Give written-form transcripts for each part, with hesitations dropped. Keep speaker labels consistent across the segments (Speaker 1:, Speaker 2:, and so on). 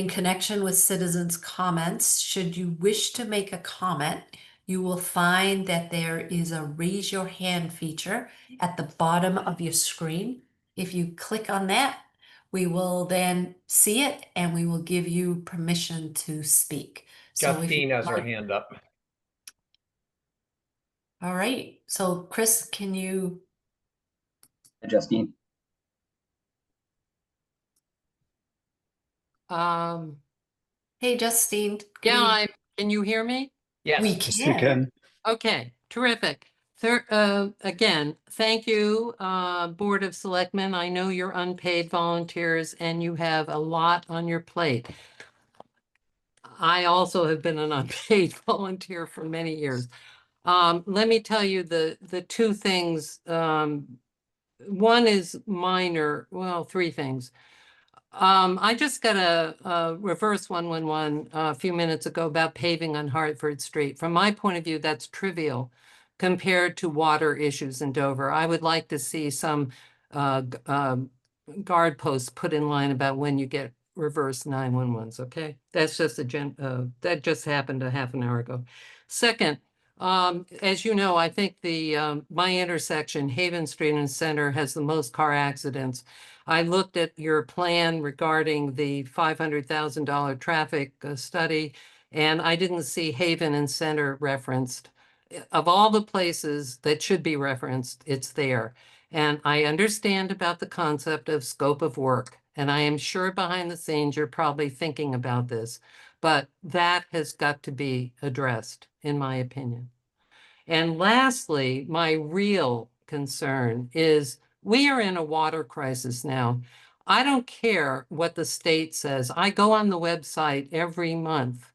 Speaker 1: In connection with citizens' comments, should you wish to make a comment, you will find that there is a raise your hand feature at the bottom of your screen. If you click on that, we will then see it and we will give you permission to speak. So if
Speaker 2: Justine
Speaker 1: you
Speaker 2: has her
Speaker 1: like,
Speaker 2: hand up.
Speaker 1: all right. So Chris, can you?
Speaker 3: Justine.
Speaker 1: Hey, Justine. good
Speaker 4: Yeah,
Speaker 1: evening.
Speaker 4: can you hear me?
Speaker 2: Yes.
Speaker 1: We
Speaker 5: Yes, we
Speaker 1: can.
Speaker 5: can.
Speaker 4: Okay, terrific. Again, thank you, Board of Selectmen. I know you're unpaid volunteers and you have a lot on your plate. I also have been an unpaid volunteer for many years. Let me tell you the two things. One is minor, well, three things. I just got a reverse 111 a few minutes ago about paving on Hartford Street. From my point of view, that's trivial compared to water issues in Dover. I would like to see some guard posts put in line about when you get reverse 911s, okay? That's just that just happened a half an hour ago. Second, as you know, I think my intersection, Haven Street and Center, has the most car accidents. I looked at your plan regarding the $500,000 traffic study, and I didn't see Haven and Center referenced. Of all the places that should be referenced, it's there. And I understand about the concept of scope of work, and I am sure behind the scenes you're probably thinking about this, but that has got to be addressed, in my opinion. And lastly, my real concern is we are in a water crisis now. I don't care what the state says. I go on the website every month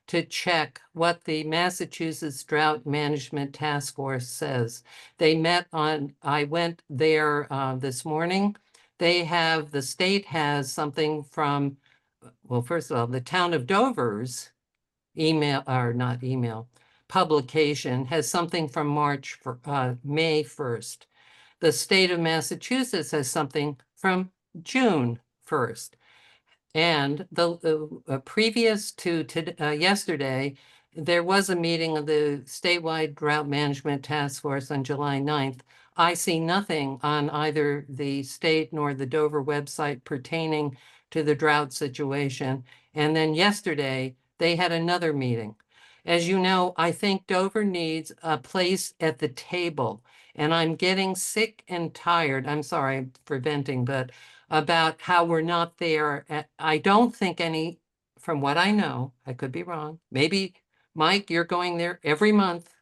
Speaker 4: to check what the Massachusetts Drought Management Task Force says. I went there this morning. The state has something from, well, first of all, the town of Dover's publication has something from May 1st. The state of Massachusetts has something from June 1st. And previous to yesterday, there was a meeting of the statewide drought management task force on July 9th. I see nothing on either the state nor the Dover website pertaining to the drought situation. And then yesterday, they had another meeting. As you know, I think Dover needs a place at the table. And I'm getting sick and tired. I'm sorry for venting, but about how we're not there. I don't think from what I know, I could be wrong. Maybe, Mike, you're going there every month,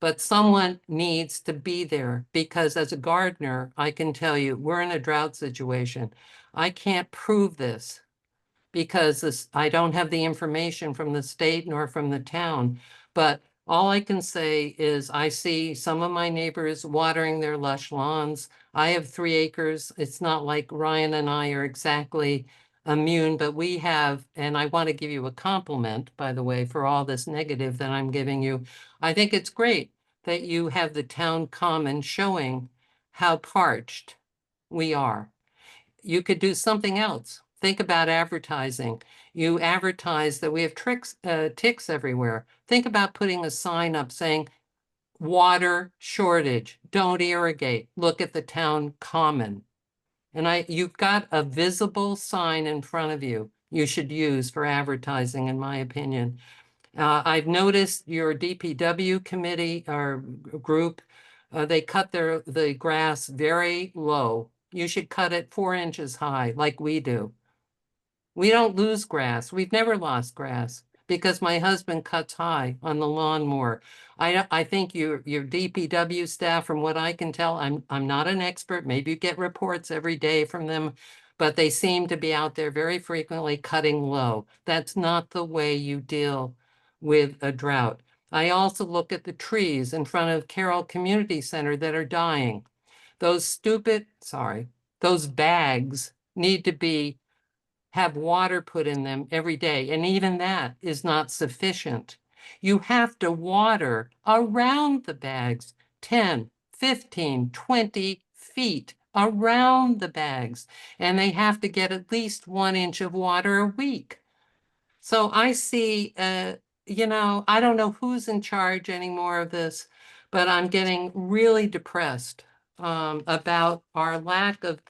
Speaker 4: but someone needs to be there because as a gardener, I can tell you we're in a drought situation. I can't prove this because I don't have the information from the state nor from the town. But all I can say is I see some of my neighbors watering their lush lawns. I have 3 acres. It's not like Ryan and I are exactly immune, but we have, and I want to give you a compliment, by the way, for all this negative that I'm giving you. I think it's great that you have the town common showing how parched we are. You could do something else. Think about advertising. You advertise that we have ticks everywhere. Think about putting a sign up saying, water shortage, don't irrigate, look at the town common. And you've got a visible sign in front of you should use for advertising, in my opinion. I've noticed your DPW committee or group, they cut the grass very low. You should cut it 4 inches high like we do. We don't lose grass. We've never lost grass because my husband cuts high on the lawnmower. I think your DPW staff, from what I can tell, I'm not an expert. Maybe you get reports every day from them, but they seem to be out there very frequently cutting low. That's not the way you deal with a drought. I also look at the trees in front of Carroll Community Center that are dying. Those bags need to have water put in them every day. And even that is not sufficient. You have to water around the bags 10, 15, 20 feet around the bags, and they have to get at least 1 inch of water a week. So I see, I don't know who's in charge anymore of this, but I'm getting really depressed about our lack of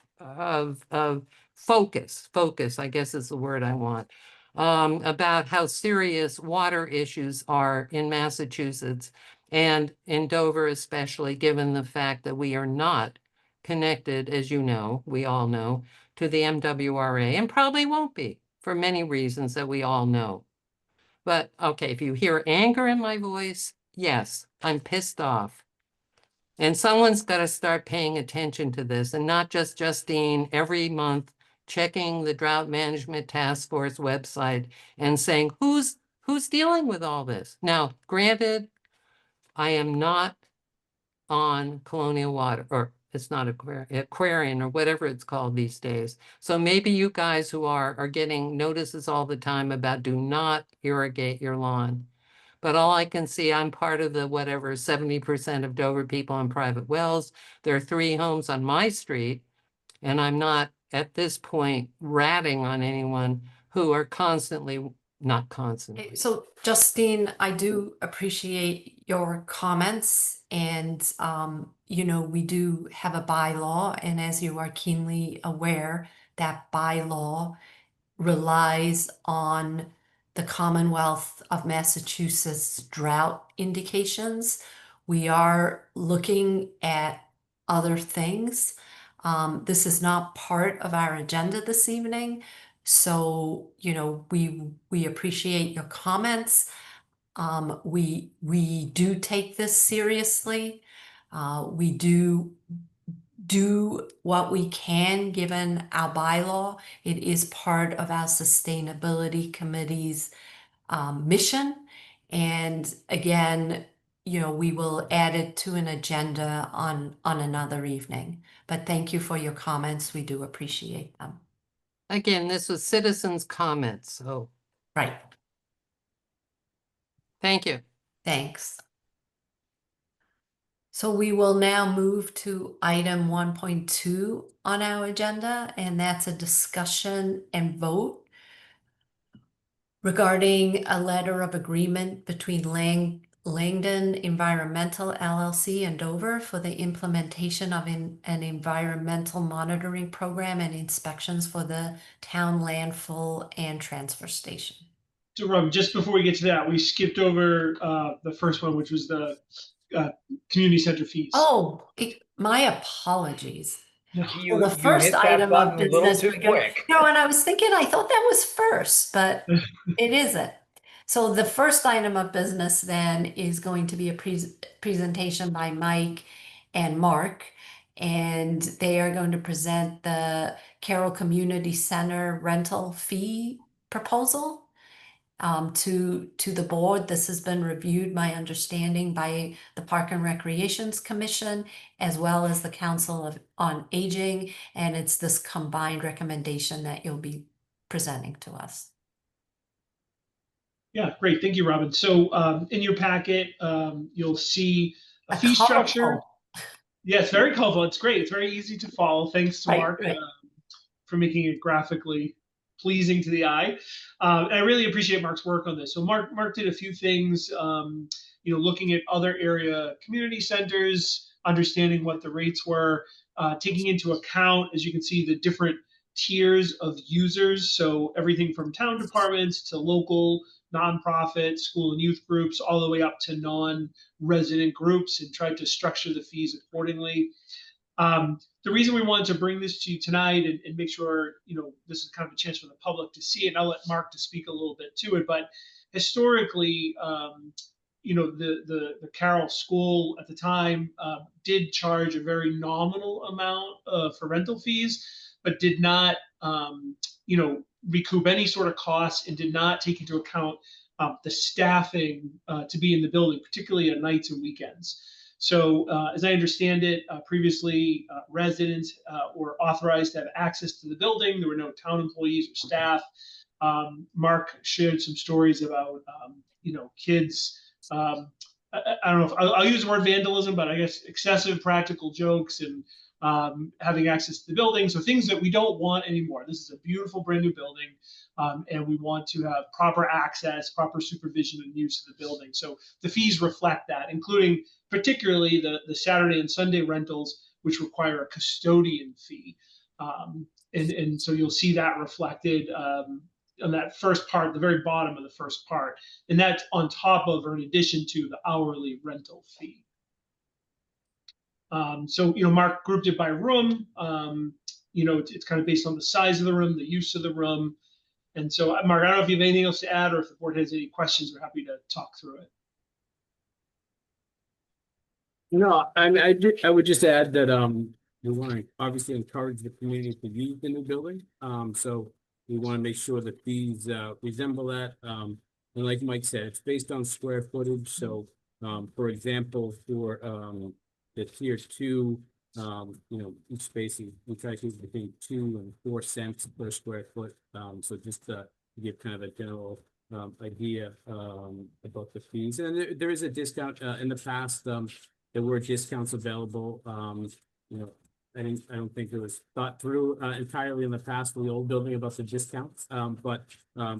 Speaker 4: focus. Focus, I guess is the word I want. About how serious water issues are in Massachusetts and in Dover, especially given the fact that we are not connected, as you know, we all know, to the MWRA, and probably won't be for many reasons that we all know. But okay, if you hear anger in my voice, yes, I'm pissed off. And someone's got to start paying attention to this, and not just Justine every month checking the Drought Management Task Force website and saying, who's dealing with all this? Now, granted, I am not on Colonial Water, or it's not Aquarian or whatever it's called these days. So maybe you guys who are getting notices all the time about do not irrigate your lawn. But all I can see, I'm part of the whatever 70% of Dover people on private wells. There are 3 homes on my street, and I'm not at this point ratting on anyone who are constantly, not constantly.
Speaker 1: So Justine, I do appreciate your comments, and we do have a bylaw, and as you are keenly aware, that bylaw relies on the Commonwealth of Massachusetts drought indications. We are looking at other things. This is not part of our agenda this evening. So, we appreciate your comments. We do take this seriously. We do what we can given our bylaw. It is part of our sustainability committee's mission. And again, we will add it to an agenda on another evening. But thank you for your comments. We do appreciate them.
Speaker 4: Again, this was citizens' comments, so
Speaker 1: Right.
Speaker 4: thank you.
Speaker 1: Thanks. So we will now move to item 1.2 on our agenda, and that's a discussion and vote regarding a letter of agreement between Langdon Environmental LLC and Dover for the implementation of an environmental monitoring program and inspections for the town landfill and transfer station.
Speaker 2: So Rob, just before we get to that, we skipped over the first one, which was the community center fees.
Speaker 1: Oh, my apologies.
Speaker 3: You,
Speaker 1: Well, the
Speaker 3: you
Speaker 1: first
Speaker 3: hit that
Speaker 1: item of
Speaker 3: button a little
Speaker 1: business.
Speaker 3: too quick.
Speaker 1: No, and I was thinking, I thought that was first, but it isn't. So the first item of business then is going to be a presentation by Mike and Mark, and they are going to present the Carroll Community Center rental fee proposal to the board. This has been reviewed, my understanding, by the Park and Recreations Commission, as well as the Council on Aging, and it's this combined recommendation that you'll be presenting to us.
Speaker 2: Yeah, great. Thank you, Robin. So in your packet, you'll see a fee structure.
Speaker 1: Colorful.
Speaker 2: Yeah, it's very colorful. It's great. It's very easy to follow. Thanks to Mark
Speaker 1: Right.
Speaker 2: for making it graphically pleasing to the eye. And I really appreciate Mark's work on this. So Mark did a few things, looking at other area community centers, understanding what the rates were, taking into account, as you can see, the different tiers of users. So everything from town departments to local nonprofit, school and youth groups, all the way up to non-resident groups, and tried to structure the fees accordingly. The reason we wanted to bring this to you tonight and make sure, this is kind of a chance for the public to see it, and I'll let Mark to speak a little bit to it, but historically, the Carroll School at the time did charge a very nominal amount for rental fees, but did not, recoup any sort of costs and did not take into account the staffing to be in the building, particularly at nights and weekends. So as I understand it, previously residents were authorized to have access to the building. There were no town employees or staff. Mark shared some stories about, kids. I don't know if I'll use the word vandalism, but I guess excessive practical jokes and having access to the building. So things that we don't want anymore. This is a beautiful brand new building, and we want to have proper access, proper supervision and use of the building. So the fees reflect that, including particularly the Saturday and Sunday rentals, which require a custodian fee. And so you'll see that reflected on that first part, the very bottom of the first part. And that's on top of or in addition to the hourly rental fee. So, Mark grouped it by room. It's kind of based on the size of the room, the use of the room. And so, Mark, I don't know if you have anything else to add or if the board has any questions, we're happy to talk through it.
Speaker 5: No, I would just add that we want to obviously encourage the community to use the new building. So we want to make sure that these resemble that. And like Mike said, it's based on square footage. So for example, for the tier 2, each space we try to keep between 2 and 4 cents per square foot. So just to give kind of a general idea about the fees. And there is a discount in the past. There were discounts available. I don't think it was thought through entirely in the past for the old building about the discounts, but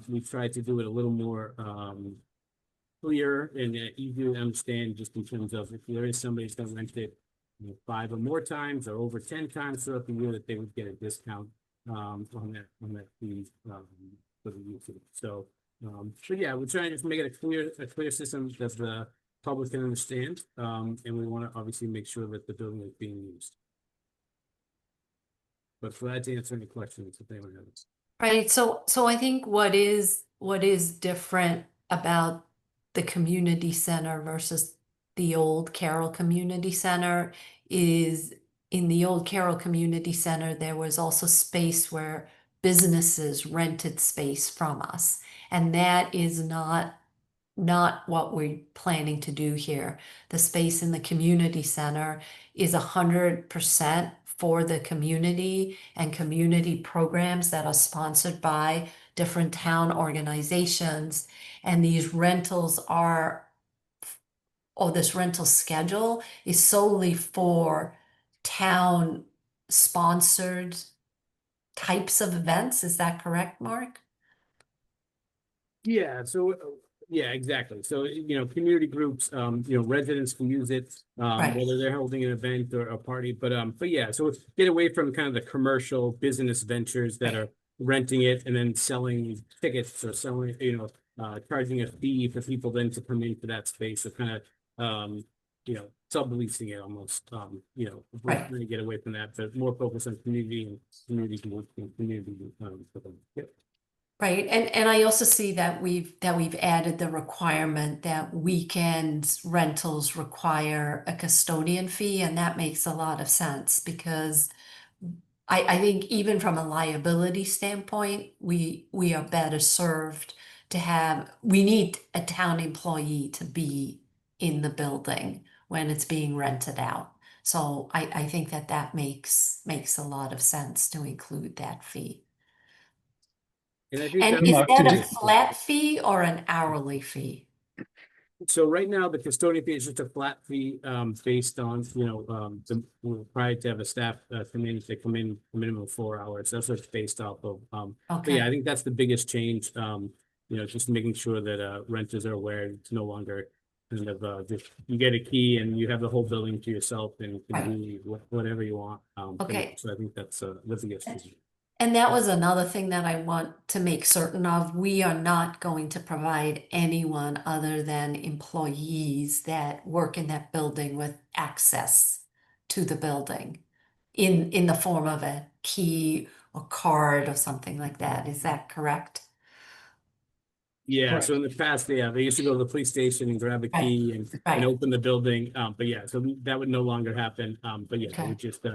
Speaker 5: we tried to do it a little more clear and easy to understand, just in terms of if there is somebody who's going to rent it 5 or more times or over 10 times throughout the year, that they would get a discount on that fee for the use of it. So yeah, we're trying to just make it a clear system that the public can understand, and we want to obviously make sure that the building is being used. But glad to answer any questions if anyone has.
Speaker 1: Right. So I think what is different about the community center versus the old Carroll Community Center is, in the old Carroll Community Center, there was also space where businesses rented space from us. And that is not what we're planning to do here. The space in the community center is 100% for the community and community programs that are sponsored by different town organizations. And these rentals this rental schedule is solely for town sponsored types of events. Is that correct, Mark?
Speaker 5: Yeah, so yeah, exactly. So community groups, residents can use it,
Speaker 1: Right.
Speaker 5: whether they're holding an event or a party. But yeah, so get away from kind of the commercial business ventures that are renting it and then selling tickets or selling, charging a fee for people then to come into that space. So kind of subleasing it almost. We're
Speaker 1: Right.
Speaker 5: trying to get away from that, but more focus on community and community groups and community. Yep.
Speaker 1: Right, and I also see that we've added the requirement that weekend rentals require a custodian fee, and that makes a lot of sense because I think even from a liability standpoint, we are better served to have, we need a town employee to be in the building when it's being rented out. So I think that makes a lot of sense to include that fee.
Speaker 5: And I think
Speaker 1: And
Speaker 5: that
Speaker 1: is
Speaker 6: Mark,
Speaker 1: that
Speaker 6: did
Speaker 1: a
Speaker 6: you-
Speaker 1: flat fee or an hourly fee?
Speaker 5: so right now, the custodian fee is just a flat fee based on, we're required to have a staff come in a minimum of 4 hours. That's what it's based off of. But yeah, I think that's the biggest change. Just making sure that renters are aware it's no longer kind of just you get a key and you have the whole building to yourself and you can do whatever you want.
Speaker 1: Okay.
Speaker 5: So I think that's the biggest change.
Speaker 1: And that was another thing that I want to make certain of. We are not going to provide anyone other than employees that work in that building with access to the building in the form of a key or card or something like that. Is that correct?
Speaker 5: Yeah,
Speaker 2: Correct.
Speaker 5: so in the past, yeah, they used to go to the police station and grab a
Speaker 1: Right,
Speaker 5: key and
Speaker 1: right.
Speaker 5: open the building. But yeah, so that would no longer happen. But yeah, it
Speaker 1: Okay.
Speaker 5: would just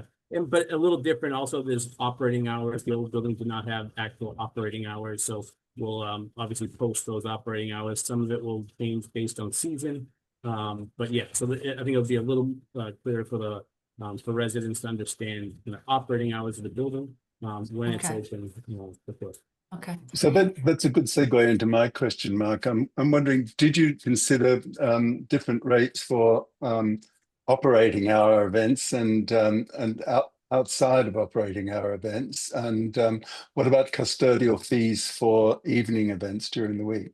Speaker 5: but a little different. Also, there's operating hours. The old building did not have actual operating hours, so we'll obviously post those operating hours. Some of it will change based on season. But yeah, so I think it'll be a little clearer for residents to understand operating hours of the building when it's
Speaker 1: Okay.
Speaker 5: open. Before.
Speaker 1: Okay.
Speaker 6: So that's a good segue into my question, Mark. I'm wondering, did you consider different rates for operating hour events and outside of operating hour events? And what about custodial fees for evening events during the week?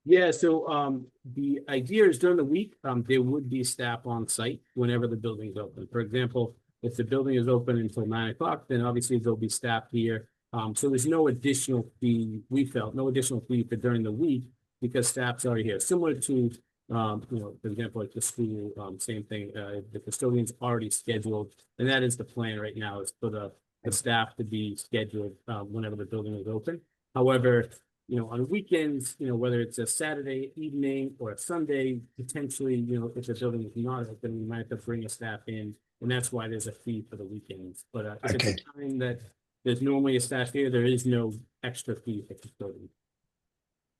Speaker 5: Yeah, so the idea is during the week, there would be staff on site whenever the building is open. For example, if the building is open until 9 o'clock, then obviously there'll be staff here. So there's no additional fee, we felt, no additional fee for during the week because staff's already here. Similar to, for example, like the school, same thing, the custodian's already scheduled. And that is the plan right now, is for the staff to be scheduled whenever the building is open. However, on weekends, whether it's a Saturday evening or a Sunday, potentially, if the building is not open, we might have to bring a staff in, and that's why there's a fee for the weekends. But if it's a time that there's normally a staff here, there is no extra fee for custodian.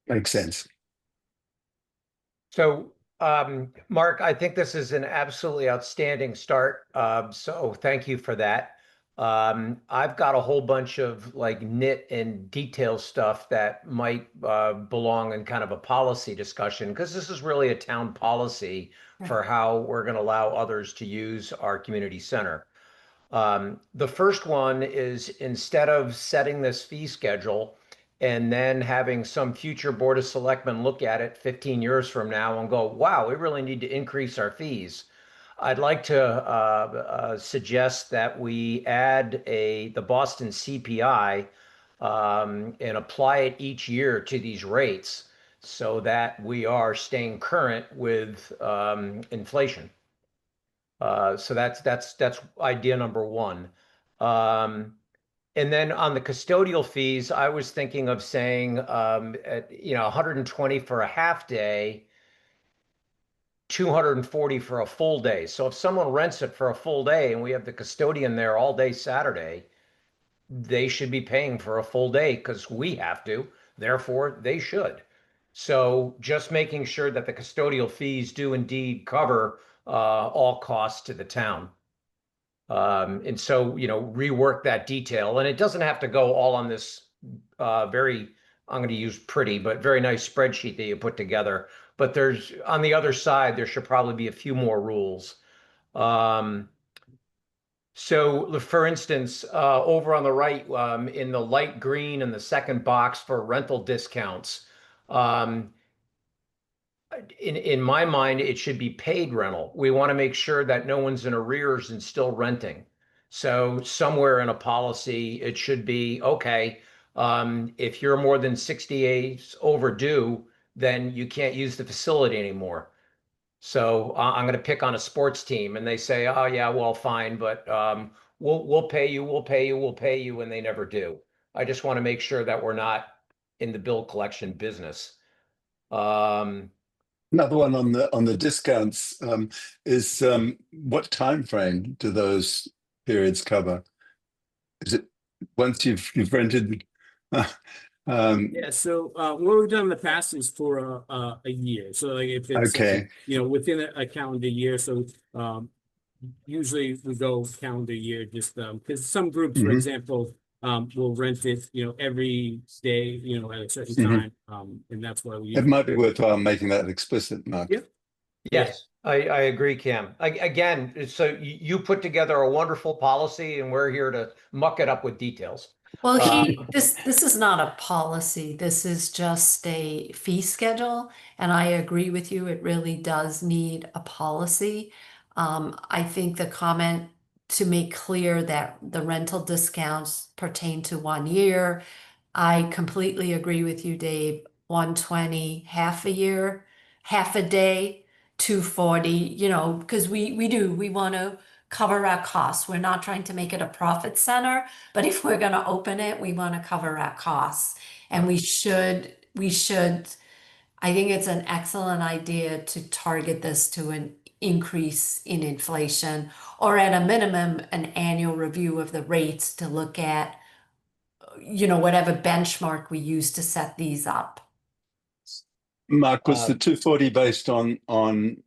Speaker 6: Makes sense.
Speaker 7: So, Mark, I think this is an absolutely outstanding start. So thank you for that. I've got a whole bunch of like nit and detail stuff that might belong in kind of a policy discussion, because this is really a town policy for how we're going to allow others to use our community center. The first one is, instead of setting this fee schedule and then having some future Board of Selectmen look at it 15 years from now and go, wow, we really need to increase our fees, I'd like to suggest that we add the Boston CPI and apply it each year to these rates so that we are staying current with inflation. So that's idea number one. And then on the custodial fees, I was thinking of saying, 120 for a half day, 240 for a full day. So if someone rents it for a full day and we have the custodian there all day Saturday, they should be paying for a full day because we have to, therefore they should. So just making sure that the custodial fees do indeed cover all costs to the town. And so, rework that detail, and it doesn't have to go all on this I'm going to use pretty, but very nice spreadsheet that you put together. But there's, on the other side, there should probably be a few more rules. So for instance, over on the right, in the light green in the second box for rental discounts, in my mind, it should be paid rental. We want to make sure that no one's in arrears and still renting. So somewhere in a policy, it should be, okay, if you're more than 60 days overdue, then you can't use the facility anymore. So I'm going to pick on a sports team and they say, oh yeah, well, fine, but we'll pay you, and they never do. I just want to make sure that we're not in the bill collection business.
Speaker 6: Another one on the discounts is what time frame do those periods cover? Is it once you've rented?
Speaker 5: Yeah, so what we've done in the past is for a year. So like if it's
Speaker 6: Okay.
Speaker 5: within a calendar year. So usually we go calendar year, just because some groups, for example, will rent it, every day, at a certain time, and that's why we.
Speaker 6: It might be worthwhile making that explicit, Mark.
Speaker 5: Yep.
Speaker 7: Yes, I agree, Cam. Again, so you put together a wonderful policy, and we're here to muck it up with details.
Speaker 1: Well, this is not a policy. This is just a fee schedule, and I agree with you. It really does need a policy. I think the comment to make clear that the rental discounts pertain to 1 year. I completely agree with you, Dave. 120, half a year, half a day, 240, because we want to cover our costs. We're not trying to make it a profit center, but if we're going to open it, we want to cover our costs. And we should, I think it's an excellent idea to target this to an increase in inflation, or at a minimum, an annual review of the rates to look at, whatever benchmark we use to set these up.
Speaker 6: Mark, was the 240 based on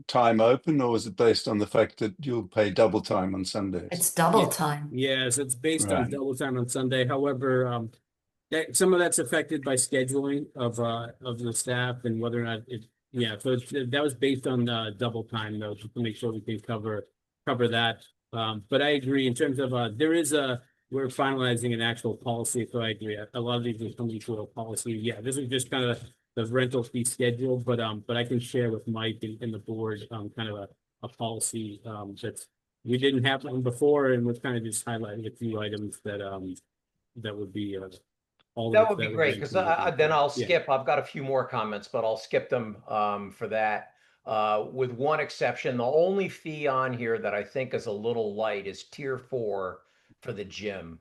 Speaker 6: time open, or was it based on the fact that you'll pay double time on Sundays?
Speaker 1: It's double time.
Speaker 5: Yes, it's based on
Speaker 6: Right.
Speaker 5: double time on Sunday. However, some of that's affected by scheduling of the staff and whether or not Yeah, so that was based on double time though, just to make sure we can cover that. But I agree in terms of we're finalizing an actual policy, so I agree. A lot of these are coming to a policy. Yeah, this is just kind of the rental fee schedule, but I can share with Mike and the board kind of a policy that's we didn't have one before, and we're kind of just highlighting a few items that would be all
Speaker 7: That
Speaker 5: of
Speaker 7: would be great, because then I'll skip, I've got a few more comments, but I'll skip them for that. With one exception, the only fee on here that I think is a little light is tier 4 for the gym.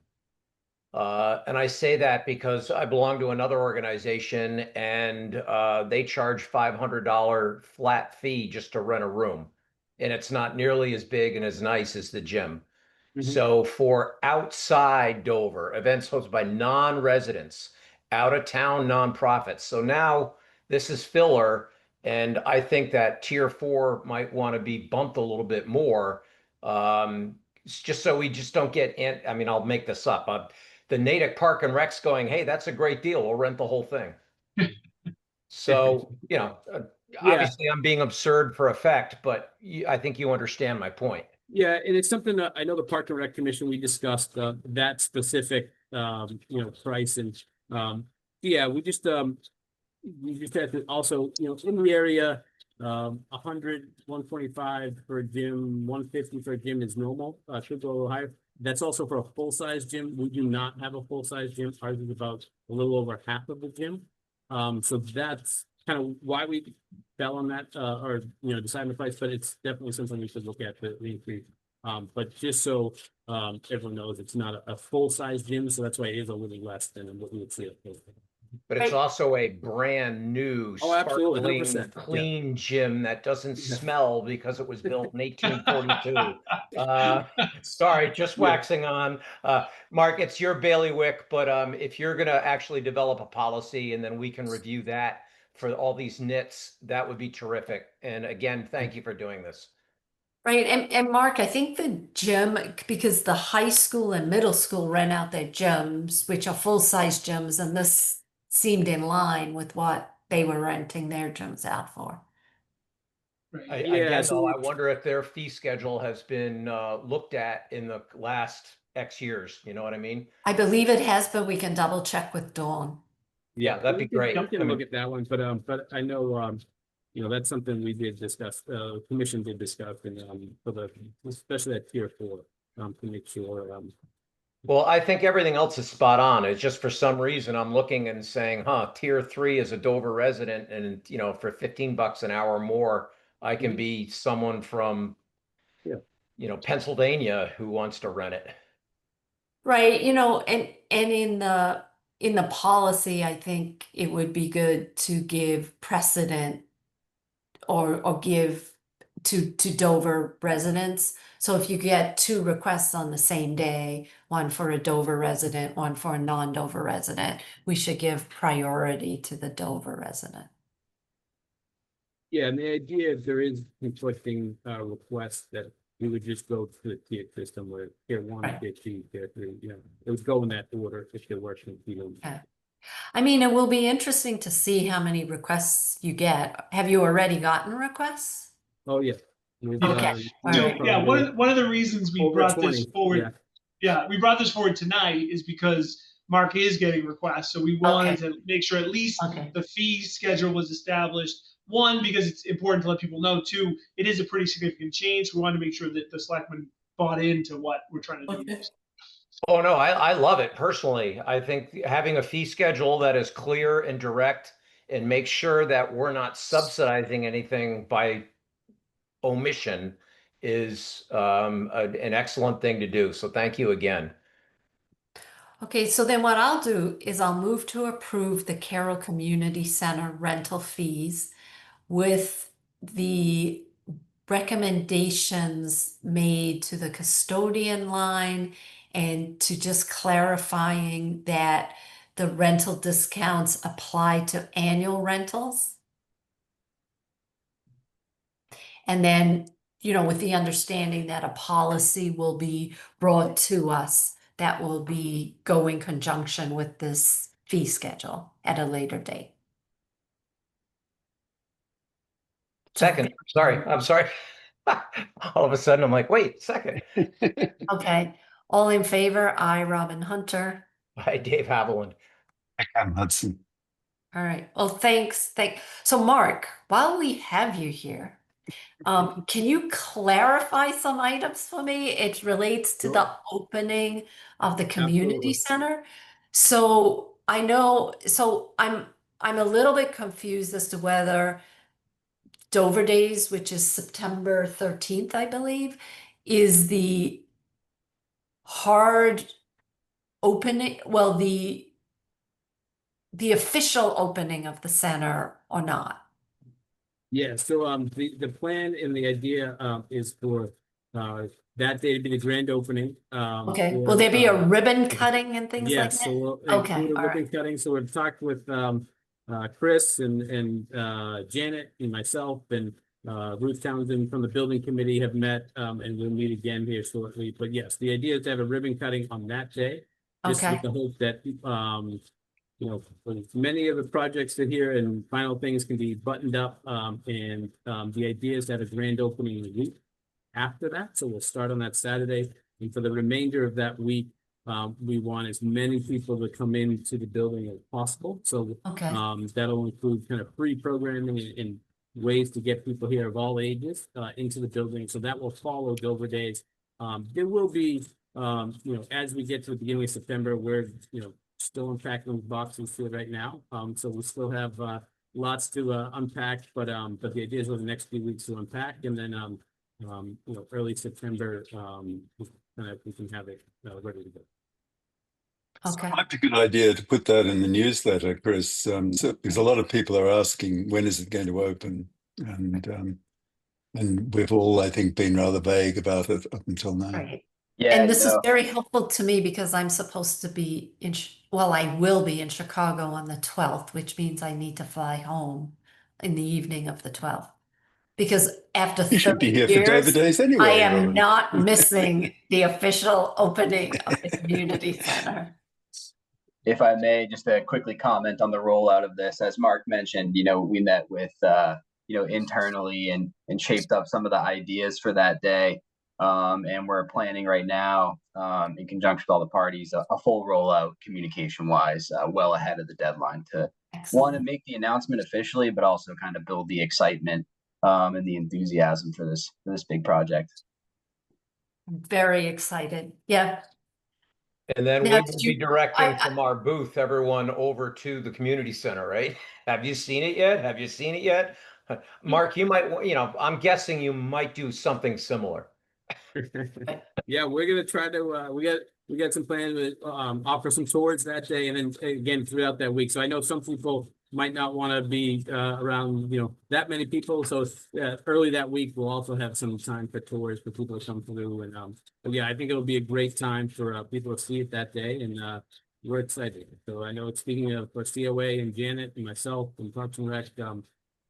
Speaker 7: And I say that because I belong to another organization and they charge $500 flat fee just to rent a room. And it's not nearly as big and as nice as the gym. So for outside Dover, events hosted by non-residents, out of town nonprofits. So now this is filler. And I think that tier 4 might want to be bumped a little bit more. Just so we just don't get in. I mean, I'll make this up. The Natick Park and Rec's going, hey, that's a great deal. We'll rent the whole thing. So, obviously I'm being absurd for effect, but I think you understand my point.
Speaker 5: Yeah, and it's something that I know the Park and Rec Commission, we discussed that specific price and we just had to also, in the area, 100, 125 for a gym, 150 for a gym is normal, should go a little higher. That's also for a full-size gym. We do not have a full-size gym. Ours is about a little over half of the gym. So that's kind of why we fell on that or decided the price, but it's definitely something we should look at the increase. But just so everyone knows, it's not a full-size gym, so that's why it is a little less than what we would see at full-size.
Speaker 7: But it's also a brand new,
Speaker 5: absolutely,
Speaker 7: sparkling,
Speaker 5: 100%.
Speaker 7: clean gym that doesn't smell because it was built in 1842. Sorry, just waxing on. Mark, it's your bailiwick, but if you're going to actually develop a policy and then we can review that for all these nits, that would be terrific. And again, thank you for doing this.
Speaker 1: Right, and Mark, I think the gym, because the high school and middle school rent out their gyms, which are full-size gyms, and this seemed in line with what they were renting their gyms out for.
Speaker 2: Right.
Speaker 7: Again, though, I wonder if their fee schedule has been looked at in the last X years. You know what I mean?
Speaker 1: I believe it has, but we can double check with Dawn.
Speaker 7: Yeah, that'd be great.
Speaker 5: We can look at that one, but I know that's something we did discuss. Commission did discuss, and especially at tier 4, to make sure.
Speaker 7: Well, I think everything else is spot on. It's just for some reason I'm looking and saying, tier 3 is a Dover resident, and for $15 an hour more, I can be someone from Pennsylvania who wants to rent it.
Speaker 1: Right, and in the policy, I think it would be good to give precedent or give to Dover residents. So if you get 2 requests on the same day, one for a Dover resident, one for a non-Dover resident, we should give priority to the Dover resident.
Speaker 5: Yeah, and the idea, if there is conflicting requests, that we would just go to the tier system where tier 1, tier 2, tier 3, it would go in that order if there were conflicting.
Speaker 1: I mean, it will be interesting to see how many requests you get. Have you already gotten requests?
Speaker 5: Oh, yeah.
Speaker 1: Okay.
Speaker 2: So, one of the reasons we brought this forward, we brought this forward tonight is because Mark is getting requests. So we wanted to make sure at least the fee schedule was established. 1, because it's important to let people know. 2, it is a pretty significant change. We wanted to make sure that the selectmen bought into what we're trying to do.
Speaker 7: Oh, no, I love it personally. I think having a fee schedule that is clear and direct and make sure that we're not subsidizing anything by omission is an excellent thing to do. So thank you again.
Speaker 1: Okay, so then what I'll do is I'll move to approve the Carroll Community Center rental fees with the recommendations made to the custodian line and to just clarifying that the rental discounts apply to annual rentals. And then, with the understanding that a policy will be brought to us that will be go in conjunction with this fee schedule at a later date.
Speaker 7: Second, sorry, I'm sorry. All of a sudden, I'm like, wait, second.
Speaker 1: Okay, all in favor? I, Robin Hunter.
Speaker 7: Hi, Dave Haviland.
Speaker 6: Cam Hudson.
Speaker 1: All right, well, thanks. So Mark, while we have you here, can you clarify some items for me? It relates to the
Speaker 5: Sure.
Speaker 1: opening of the community
Speaker 5: Absolutely.
Speaker 1: center. So I know, so I'm a little bit confused as to whether Dover Days, which is September 13th, I believe, is the hard opening, well, the official opening of the center or not.
Speaker 5: Yeah, so the plan and the idea is for that day to be the grand opening.
Speaker 1: Okay,
Speaker 5: for,
Speaker 1: will there be a ribbon cutting and things like
Speaker 5: Yes,
Speaker 1: that?
Speaker 5: so we'll
Speaker 1: Okay,
Speaker 5: include a
Speaker 1: all
Speaker 5: ribbon
Speaker 1: right.
Speaker 5: cutting. So we've talked with Chris and Janet and myself and Ruth Townsend from the building committee have met and we'll meet again here shortly. But yes, the idea is to have a ribbon cutting on that day, just with
Speaker 1: Okay,
Speaker 5: the hope that you know, for many of the projects that here and final things can be buttoned up. And the idea is to have a grand opening week after that. So we'll start on that Saturday. And for the remainder of that week, we want as many people to come into the building as possible. So
Speaker 1: okay,
Speaker 5: that'll include kind of free programming and ways to get people here of all ages into the building. So that will follow Dover Days. There will be, you know, as we get to the beginning of September, we're, you know, still unpacking boxes here right now. So we still have lots to unpack, but the idea is over the next few weeks to unpack, and then you know, early September, we can have it ready to go.
Speaker 1: okay.
Speaker 6: It might be a good idea to put that in the newsletter, Chris, because a lot of people are asking when is it going to open, and we've all, I think, been rather vague about it up until now.
Speaker 1: Right.
Speaker 3: Yeah,
Speaker 1: And this is
Speaker 3: no,
Speaker 1: very helpful to me because I'm supposed to be well, I will be in Chicago on the 12th, which means I need to fly home in the evening of the 12th. Because after
Speaker 6: You should be
Speaker 1: 30
Speaker 6: here for Dover
Speaker 1: years,
Speaker 6: Days
Speaker 1: I
Speaker 6: anyway,
Speaker 1: am
Speaker 6: Robin.
Speaker 1: not missing the official opening of the community center.
Speaker 3: if I may, just to quickly comment on the rollout of this, as Mark mentioned, you know, we met with, you know, internally and shaped up some of the ideas for that day. And we're planning right now, in conjunction with all the parties, a full rollout communication wise, well ahead of the deadline to want to
Speaker 1: Excellent.
Speaker 3: make the announcement officially, but also kind of build the excitement and the enthusiasm for this big project.
Speaker 1: I'm very excited. Yeah.
Speaker 7: And then we
Speaker 1: Now,
Speaker 7: will
Speaker 1: did
Speaker 7: be
Speaker 1: you,
Speaker 7: directing from our booth everyone over to the community center, right? Have you seen it yet? Have you seen it yet? Mark, you might, you know, I'm guessing you might do something similar.
Speaker 5: Yeah, we're gonna try to. We got some plans to offer some tours that day, and then again throughout that week. So I know some people might not want to be around, you know, that many people. So early that week, we'll also have some time for tours for people to come through. And but yeah, I think it'll be a great time for people to see it that day, and we're excited. So I know, speaking of for COA and Janet and myself and Parks and Rec,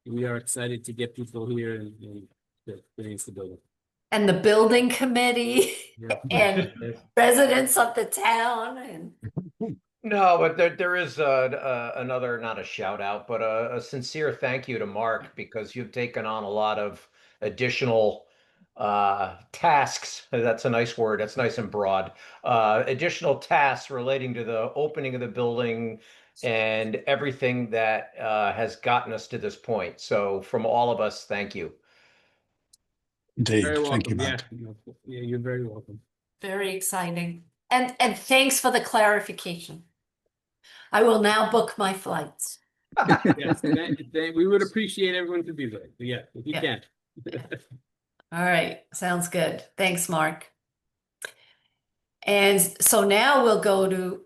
Speaker 5: we are excited to get people here and to experience the building.
Speaker 1: and the building committee
Speaker 5: Yeah.
Speaker 1: and residents of the town and
Speaker 7: No, but there is another, not a shout out, but a sincere thank you to Mark because you've taken on a lot of additional tasks. That's a nice word. That's nice and broad. Additional tasks relating to the opening of the building and everything that has gotten us to this point. So from all of us, thank you.
Speaker 6: Indeed.
Speaker 5: Very
Speaker 6: Thank you,
Speaker 5: welcome.
Speaker 6: Matt.
Speaker 5: Yeah, you're very welcome.
Speaker 1: very exciting. And thanks for the clarification. I will now book my flights.
Speaker 5: Yes, we would appreciate everyone to be there. Yeah, if you
Speaker 1: Yeah.
Speaker 5: can.
Speaker 1: All right, sounds good. Thanks, Mark. And so now we'll go to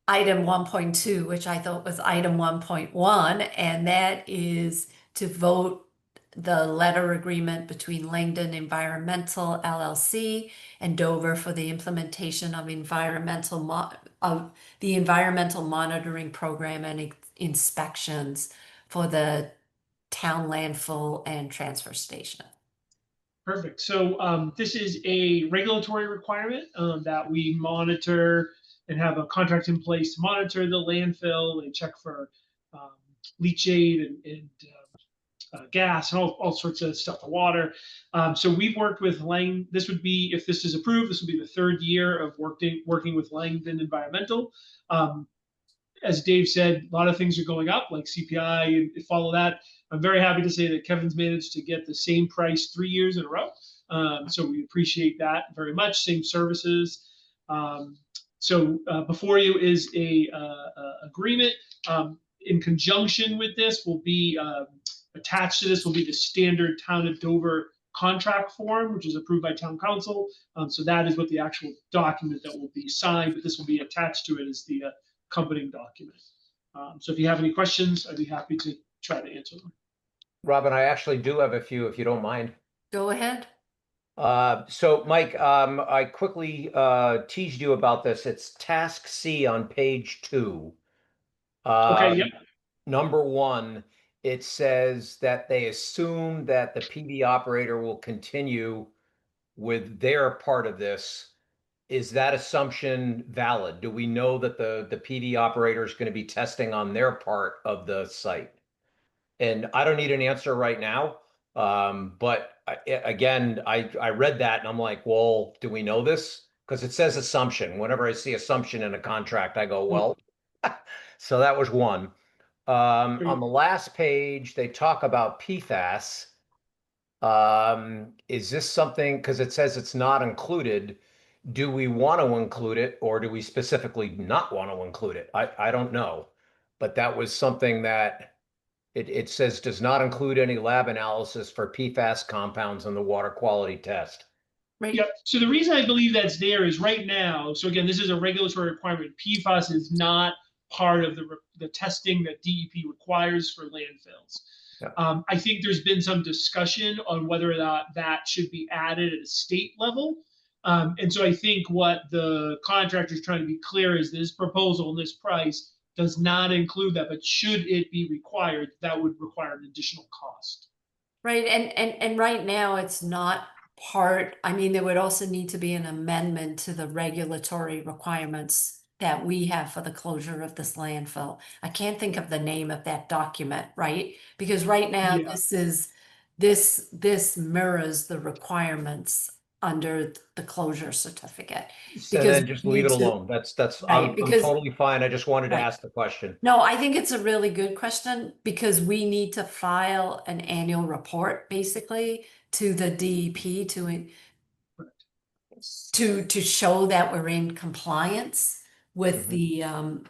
Speaker 1: item 1.2, which I thought was item 1.1, and that is to vote the letter agreement between Langdon Environmental LLC and Dover for the implementation of the environmental monitoring program and inspections for the town landfill and transfer station.
Speaker 2: Perfect. So this is a regulatory requirement that we monitor and have a contract in place to monitor the landfill and check for leachate and gas and all sorts of stuff, the water. So we've worked with Lang. This would be, if this is approved, this will be the third year of working with Langdon Environmental. As Dave said, a lot of things are going up, like CPI and follow that. I'm very happy to say that Kevin's managed to get the same price 3 years in a row. So we appreciate that very much. Same services. So before you is a agreement. In conjunction with this will be attached to this will be the standard Town of Dover contract form, which is approved by Town Council. So that is what the actual document that will be signed, but this will be attached to it as the accompanying document. So if you have any questions, I'd be happy to try to answer them.
Speaker 7: Robin, I actually do have a few, if you don't mind.
Speaker 1: Go ahead.
Speaker 7: So Mike, I quickly teased you about this. It's task C on page 2.
Speaker 2: Okay, yep.
Speaker 7: Number 1, it says that they assume that the PD operator will continue with their part of this. Is that assumption valid? Do we know that the PD operator is going to be testing on their part of the site? And I don't need an answer right now. But again, I read that and I'm like, well, do we know this? Because it says assumption. Whenever I see assumption in a contract, I go, well, so that was one. On the last page, they talk about PFAS. Is this something, because it says it's not included, do we want to include it or do we specifically not want to include it? I don't know. But that was something that it says does not include any lab analysis for PFAS compounds in the water quality test.
Speaker 1: Right.
Speaker 2: Yep. So the reason I believe that's there is right now. So again, this is a regulatory requirement. PFAS is not part of the testing that DEP requires for landfills.
Speaker 7: Yeah.
Speaker 2: I think there's been some discussion on whether or not that should be added at a state level. And so I think what the contractor is trying to be clear is this proposal and this price does not include that, but should it be required, that would require an additional cost.
Speaker 1: Right, and right now it's not part, I mean, there would also need to be an amendment to the regulatory requirements that we have for the closure of this landfill. I can't think of the name of that document, right? Because right now
Speaker 2: Yeah.
Speaker 1: this mirrors the requirements under the closure certificate.
Speaker 7: So
Speaker 1: Because
Speaker 7: then
Speaker 1: we
Speaker 7: just leave
Speaker 1: need
Speaker 7: it
Speaker 1: to-
Speaker 7: alone. That's
Speaker 1: Right,
Speaker 7: I'm
Speaker 1: because-
Speaker 7: totally fine. I just wanted to
Speaker 1: Right.
Speaker 7: ask the question.
Speaker 1: No, I think it's a really good question because we need to file an annual report basically to the DEP to show that we're in compliance with
Speaker 7: Mhm.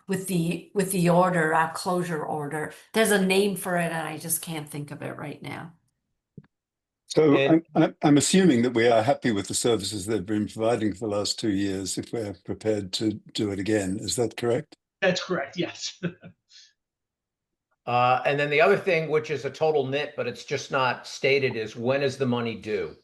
Speaker 1: with the order, our closure order. There's a name for it and I just can't think of it right now.
Speaker 6: So
Speaker 7: And-
Speaker 6: I'm assuming that we are happy with the services they've been providing for the last 2 years if we're prepared to do it again. Is that correct?
Speaker 2: That's correct. Yes.
Speaker 7: And then the other thing, which is a total nit, but it's just not stated, is when is the money due?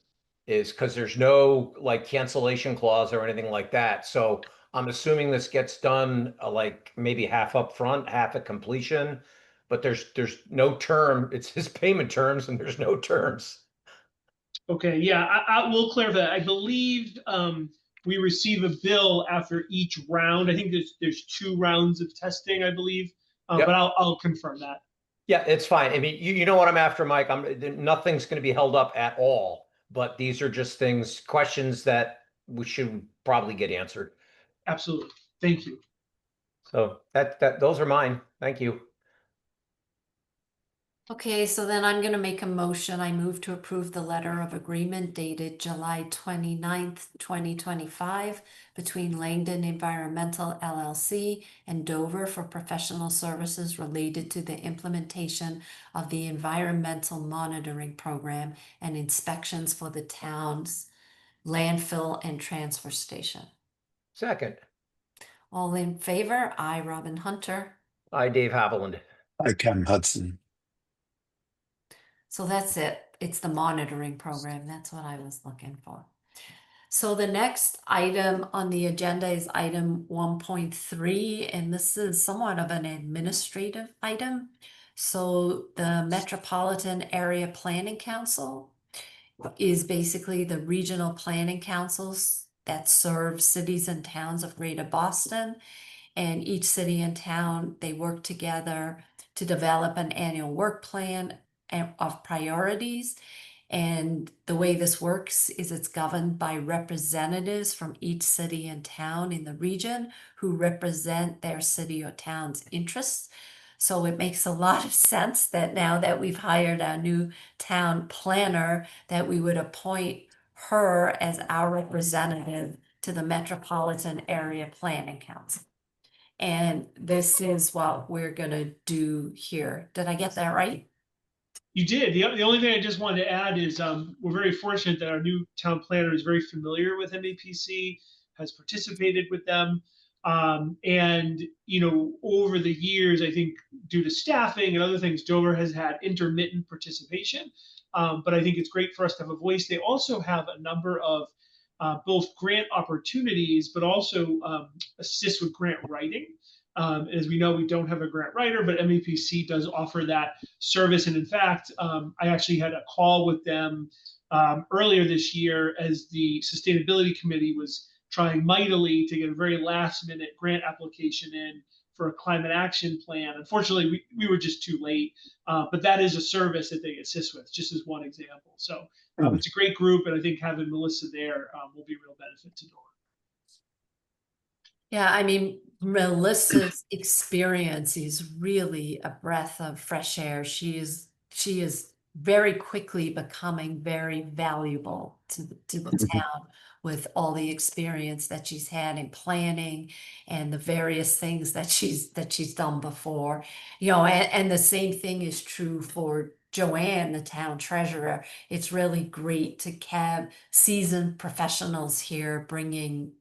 Speaker 7: Is because there's no like cancellation clause or anything like that. So I'm assuming this gets done like maybe half up front, half at completion, but there's no term. It's his payment terms and there's no terms.
Speaker 2: Okay. Yeah. I will clarify that. I believe we receive a bill after each round. I think there's 2 rounds of testing, I believe.
Speaker 7: Yep.
Speaker 2: But I'll confirm that.
Speaker 7: Yeah, it's fine. I mean, you know what I'm after, Mike. Nothing's going to be held up at all. But these are just questions that we should probably get answered.
Speaker 2: Absolutely. Thank you.
Speaker 7: So those are mine. Thank you.
Speaker 1: Okay, so then I'm gonna make a motion. I move to approve the letter of agreement dated July 29th, 2025 between Langdon Environmental LLC and Dover for professional services related to the implementation of the environmental monitoring program and inspections for the town's landfill and transfer station.
Speaker 7: Second,
Speaker 1: All in favor? I, Robin Hunter.
Speaker 7: I, Dave Haviland.
Speaker 6: I Cam Hudson.
Speaker 1: So that's it. It's the monitoring program. That's what I was looking for. So the next item on the agenda is item 1.3, and this is somewhat of an administrative item. So the Metropolitan Area Planning Council is basically the regional planning councils that serve cities and towns of Greater Boston. And each city and town, they work together to develop an annual work plan of priorities. And the way this works is it's governed by representatives from each city and town in the region who represent their city or town's interests. So it makes a lot of sense that now that we've hired our new town planner, that we would appoint her as our representative to the Metropolitan Area Planning Council. And this is what we're gonna do here. Did I get that right?
Speaker 2: You did. The only thing I just wanted to add is we're very fortunate that our new town planner is very familiar with MEPC, has participated with them. And, over the years, I think due to staffing and other things, Dover has had intermittent participation. But I think it's great for us to have a voice. They also have a number of both grant opportunities, but also assist with grant writing. As we know, we don't have a grant writer, but MEPC does offer that service. And in fact, I actually had a call with them earlier this year as the sustainability committee was trying mightily to get a very last minute grant application in for a climate action plan. Unfortunately, we were just too late, but that is a service that they assist with, just as one example. So it's a great group, and I think having Melissa there will be a real benefit to Dover.
Speaker 1: Yeah, I mean, Melissa's experience is really a breath of fresh air. She is very quickly becoming very valuable to the town with all the experience that she's had in planning and the various things that she's done before. And the same thing is true for Joanne, the town treasurer. It's really great to have seasoned professionals here bringing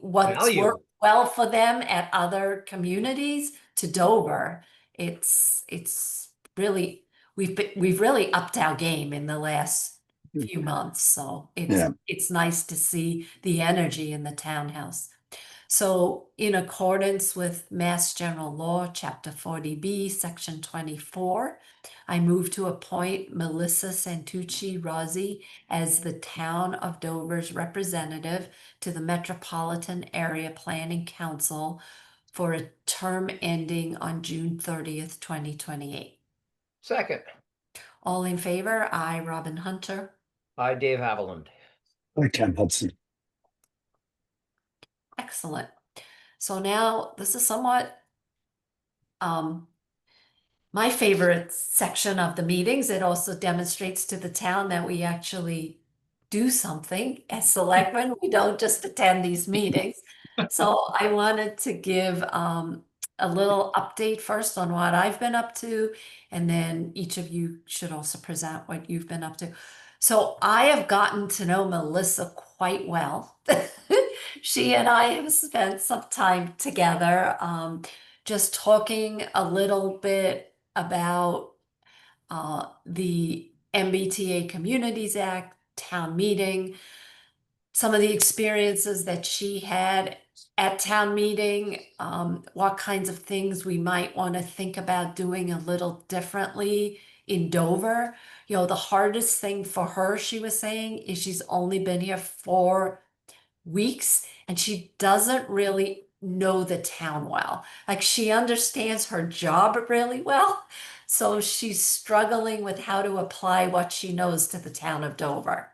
Speaker 1: what's
Speaker 7: Value.
Speaker 1: worked well for them at other communities to Dover. It's really, we've really upped our game in the last few months. So it's nice to see the energy in the townhouse. So in accordance with Mass General Law, Chapter 40B, Section 24, I move to appoint Melissa Santucci Rossi as the Town of Dover's representative to the Metropolitan Area Planning Council for a term ending on June 30th, 2028.
Speaker 7: Second.
Speaker 1: All in favor? I, Robin Hunter.
Speaker 7: Hi, Dave Haviland.
Speaker 6: I can, Hudson.
Speaker 1: Excellent. So now this is somewhat my favorite section of the meetings. It also demonstrates to the town that we actually do something as selectmen. We don't just attend these meetings. So I wanted to give a little update first on what I've been up to, and then each of you should also present what you've been up to. So I have gotten to know Melissa quite well. She and I have spent some time together, just talking a little bit about the MBTA Communities Act town meeting, some of the experiences that she had at town meeting, what kinds of things we might want to think about doing a little differently in Dover. The hardest thing for her, she was saying, is she's only been here 4 weeks and she doesn't really know the town well. Like, she understands her job really well, so she's struggling with how to apply what she knows to the town of Dover.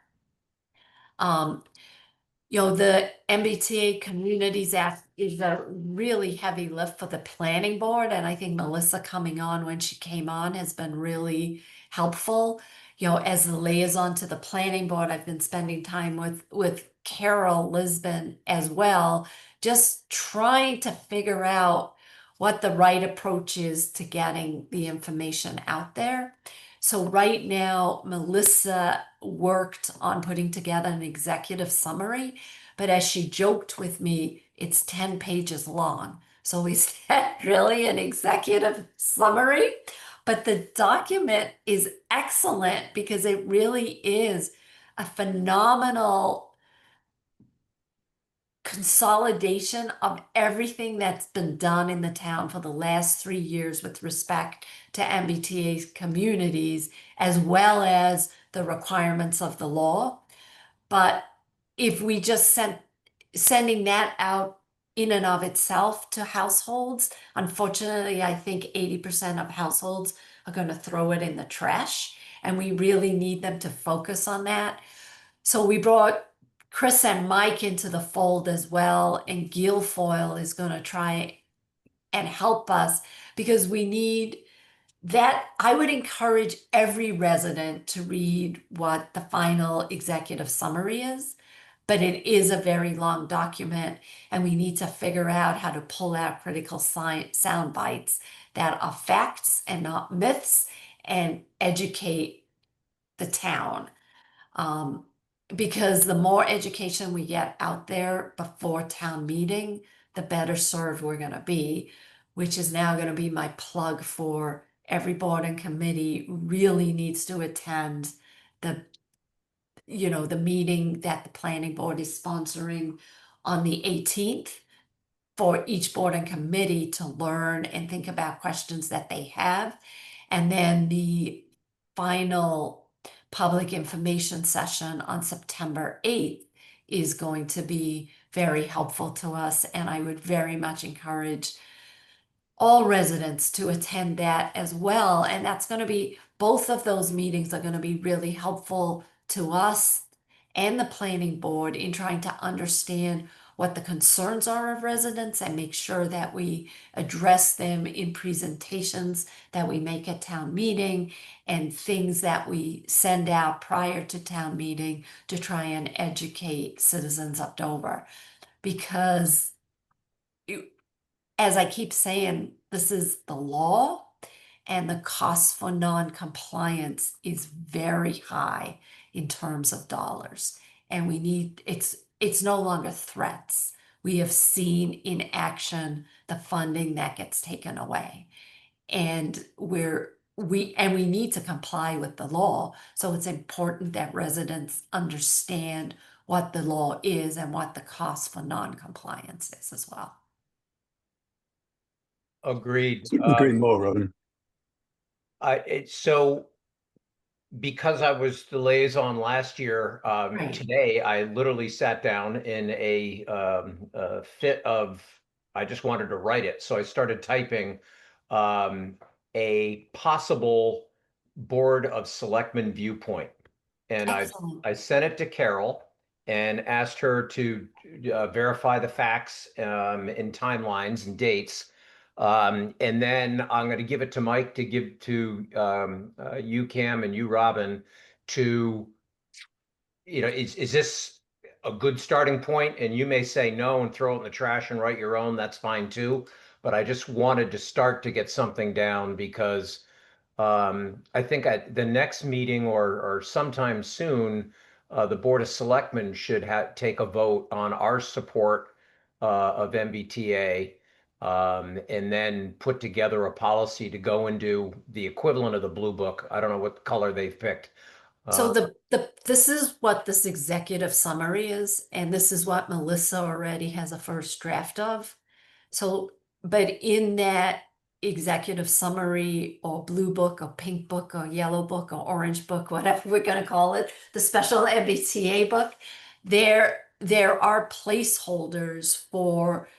Speaker 1: The MBTA Communities Act is a really heavy lift for the planning board, and I think Melissa coming on when she came on has been really helpful. As the liaison to the planning board, I've been spending time with Carol Lisbon as well, just trying to figure out what the right approach is to getting the information out there. So right now, Melissa worked on putting together an executive summary, but as she joked with me, it's 10 pages long. So is that really an executive summary? But the document is excellent because it really is a phenomenal consolidation of everything that's been done in the town for the last 3 years with respect to MBTA communities, as well as the requirements of the law. But if we just sending that out in and of itself to households, unfortunately, I think 80% of households are going to throw it in the trash. And we really need them to focus on that. So we brought Chris and Mike into the fold as well. And Guilfoyle is going to try and help us because we need that. I would encourage every resident to read what the final executive summary is, but it is a very long document, and we need to figure out how to pull out critical science sound bites that are facts and not myths and educate the town. Because the more education we get out there before town meeting, the better served we're going to be, which is now going to be my plug for every board and committee really needs to attend the the meeting that the planning board is sponsoring on the 18th for each board and committee to learn and think about questions that they have. And then the final public information session on September 8th is going to be very helpful to us. And I would very much encourage all residents to attend that as well. And that's going to be, both of those meetings are going to be really helpful to us and the planning board in trying to understand what the concerns are of residents and make sure that we address them in presentations that we make at town meeting and things that we send out prior to town meeting to try and educate citizens of Dover. Because as I keep saying, this is the law, and the cost for non-compliance is very high in terms of dollars. And we need, it's no longer threats. We have seen in action the funding that gets taken away. And we need to comply with the law. So it's important that residents understand what the law is and what the cost for non-compliance is as well.
Speaker 7: Agreed.
Speaker 6: Couldn't agree more, Robin.
Speaker 7: So because I was the liaison last year,
Speaker 1: Right.
Speaker 7: today I literally sat down in a fit of, I just wanted to write it. So I started typing a possible Board of Selectmen viewpoint. And
Speaker 1: Excellent.
Speaker 7: I sent it to Carol and asked her to verify the facts and timelines and dates. And then I'm going to give it to Mike to give to you, Cam, and you, Robin, to, is this a good starting point? And you may say no and throw it in the trash and write your own. That's fine too. But I just wanted to start to get something down because I think at the next meeting or sometime soon, the Board of Selectmen should take a vote on our support of MBTA, and then put together a policy to go and do the equivalent of the Blue Book. I don't know what color they've picked.
Speaker 1: So this is what this executive summary is, and this is what Melissa already has a first draft of. So, but in that executive summary or blue book or pink book or yellow book or orange book, whatever we're going to call it, the special MBTA book, there are placeholders for,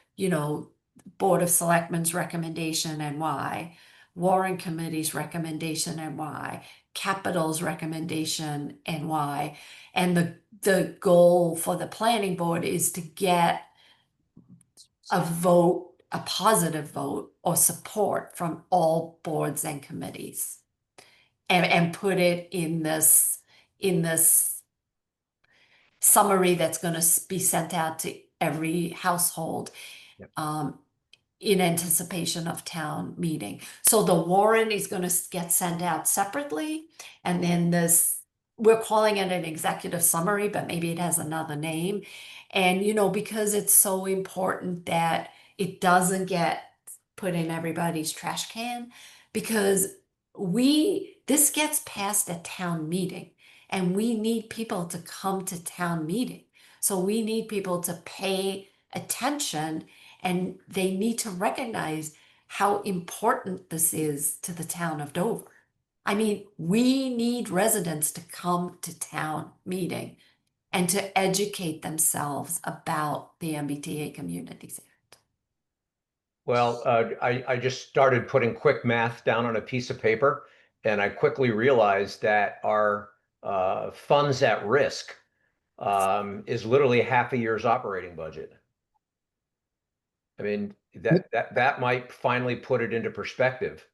Speaker 1: Board of Selectmen's recommendation and why, Warrant Committee's recommendation and why, Capital's recommendation and why. And the goal for the planning board is to get a vote, a positive vote or support from all boards and committees. And put it in this summary that's going to be sent out to every household.
Speaker 7: Yep.
Speaker 1: In anticipation of town meeting. So the warrant is going to get sent out separately. And then we're calling it an executive summary, but maybe it has another name. And, because it's so important that it doesn't get put in everybody's trash can, because this gets passed at town meeting and we need people to come to town meeting. So we need people to pay attention, and they need to recognize how important this is to the town of Dover. I mean, we need residents to come to town meeting and to educate themselves about the MBTA Communities Act.
Speaker 7: Well, I just started putting quick math down on a piece of paper, And I quickly realized that our funds at risk is literally half a year's operating budget. I mean, that might finally put it into perspective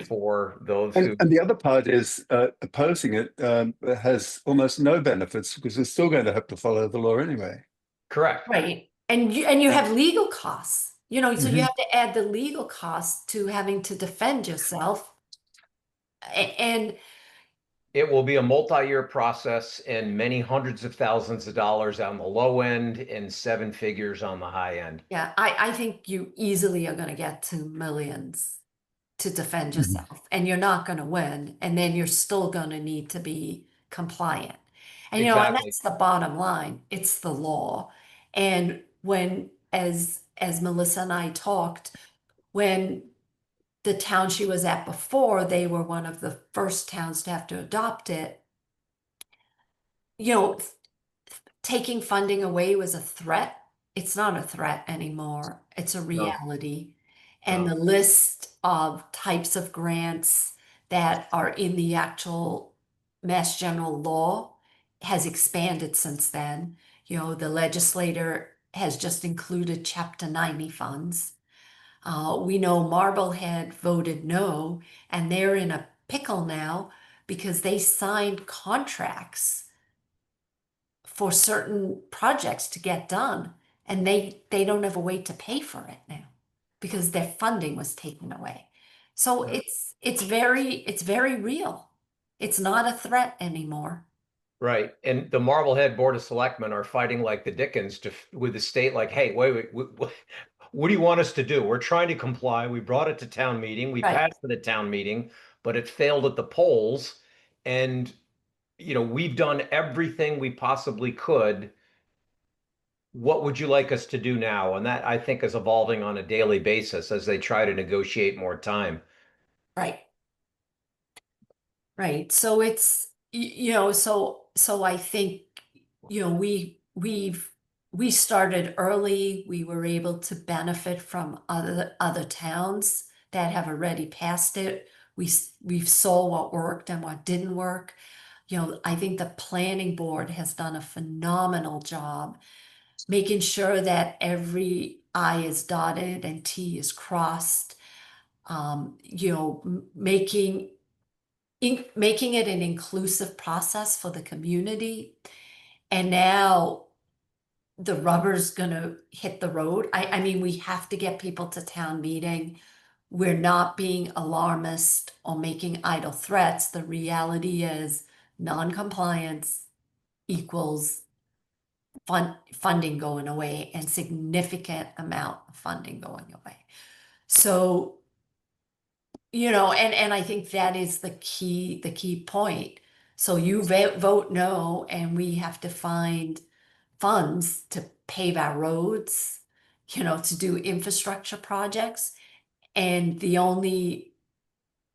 Speaker 7: for those who.
Speaker 6: And the other part is opposing it has almost no benefits because they're still going to have to follow the law anyway.
Speaker 7: Correct.
Speaker 1: Right. And you have legal costs, so you
Speaker 6: Mhm.
Speaker 1: have to add the legal costs to having to defend yourself. And
Speaker 7: It will be a multi-year process and many hundreds of thousands of dollars on the low end and seven figures on the high end.
Speaker 1: yeah, I think you easily are going to get to millions to defend
Speaker 6: Mhm.
Speaker 1: yourself, and you're not going to win, and then you're still going to need to be compliant. And and
Speaker 7: Exactly.
Speaker 1: that's the bottom line. It's the law. And when, as Melissa and I talked, when the town she was at before, they were one of the first towns to have to adopt it. You know, taking funding away was a threat. It's not a threat anymore. It's a reality. And
Speaker 7: No.
Speaker 1: the list of types of grants that are in the actual Mass General law has expanded since then. The legislator has just included Chapter 90 funds. We know Marblehead voted no, and they're in a pickle now because they signed contracts for certain projects to get done, and they don't have a way to pay for it now because their funding was taken away. So
Speaker 7: Yeah.
Speaker 1: it's very real. It's not a threat anymore.
Speaker 7: Right. And the Marblehead Board of Selectmen are fighting like the Dickens with the state, like, hey, wait, what do you want us to do? We're trying to comply. We brought it to town meeting. We
Speaker 1: Right.
Speaker 7: passed it at town meeting, but it failed at the polls. And, we've done everything we possibly could. What would you like us to do now? And that, I think, is evolving on a daily basis as they try to negotiate more time.
Speaker 1: Right. Right. So it's so I think we started early. We were able to benefit from other towns that have already passed it. We saw what worked and what didn't work. I think the planning board has done a phenomenal job making sure that every I is dotted and T is crossed. Making it an inclusive process for the community. And now the rubber's gonna hit the road. I mean, we have to get people to town meeting. We're not being alarmist or making idle threats. The reality is non-compliance equals funding going away and significant amount of funding going away. So and I think that is the key point. So you vote no, and we have to find funds to pave our roads, to do infrastructure projects. And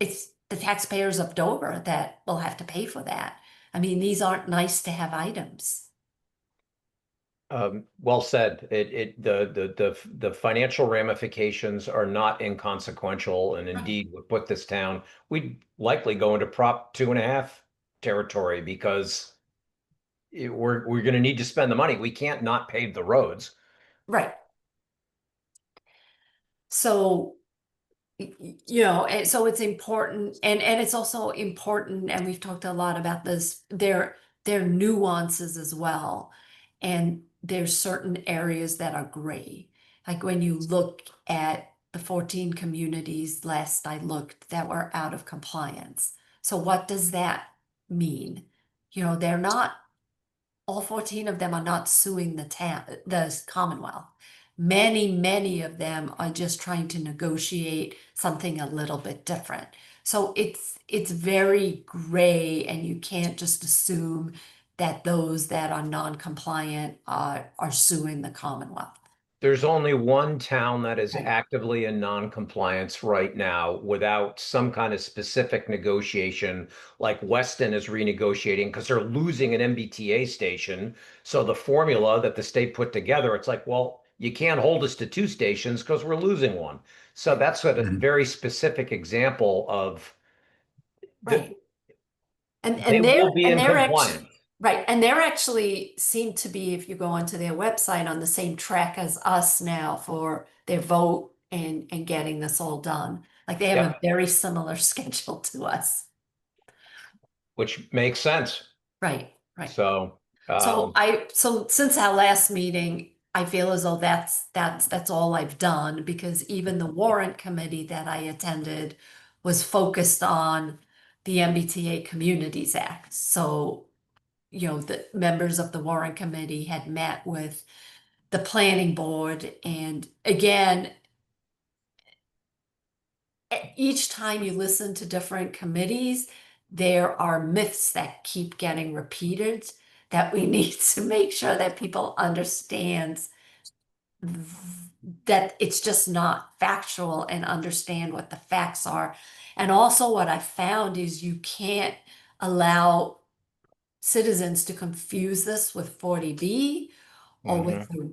Speaker 1: it's the taxpayers of Dover that will have to pay for that. I mean, these aren't nice to have items.
Speaker 7: Well said. The financial ramifications are not inconsequential, and indeed would put this town, we'd likely go into Prop 2.5 territory because we're going to need to spend the money. We can't not pave the roads.
Speaker 1: Right. So and so it's important, and it's also important, and we've talked a lot about this, there are nuances as well. And there's certain areas that are gray. Like when you look at the 14 communities last I looked that were out of compliance. So what does that mean? They're not, all 14 of them are not suing the Commonwealth. Many, many of them are just trying to negotiate something a little bit different. So it's very gray, and you can't just assume that those that are non-compliant are suing the Commonwealth.
Speaker 7: There's only one town that is
Speaker 1: Right.
Speaker 7: actively in non-compliance right now without some kind of specific negotiation, like Weston is renegotiating because they're losing an MBTA station. So the formula that the state put together, it's like, well, you can't hold us to two stations because we're losing one. So that's a
Speaker 6: Mhm.
Speaker 7: very specific example of
Speaker 1: right.
Speaker 7: They
Speaker 1: And they're
Speaker 7: will be in
Speaker 1: actually
Speaker 7: compliance.
Speaker 1: right, and they're actually seem to be, if you go onto their website, on the same track as us now for their vote and getting this all done. Like they have
Speaker 7: Yeah.
Speaker 1: a very similar schedule to us.
Speaker 7: Which makes sense.
Speaker 1: Right, right.
Speaker 7: So,
Speaker 1: So since our last meeting, I feel as though that's all I've done, because even the warrant committee that I attended was focused on the MBTA Communities Act. So, the members of the warrant committee had met with the planning board, and again, each time you listen to different committees, there are myths that keep getting repeated that we need to make sure that people understand that it's just not factual, and understand what the facts are. And also what I found is you can't allow citizens to confuse this with 40B or with the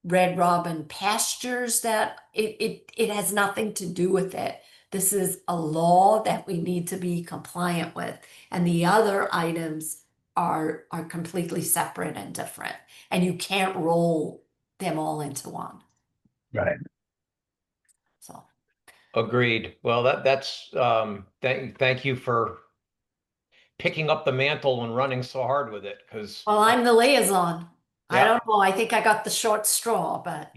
Speaker 1: Red Robin pastures, that it has nothing to do with it. This is a law that we need to be compliant with, and the other items are completely separate and different, and you can't roll them all into one.
Speaker 6: Right.
Speaker 1: So,
Speaker 7: agreed. Well, that's thank you for picking up the mantle and running so hard with it, because
Speaker 1: well, I'm the liaison. I
Speaker 7: yeah.
Speaker 1: don't know. I think I got the short straw, but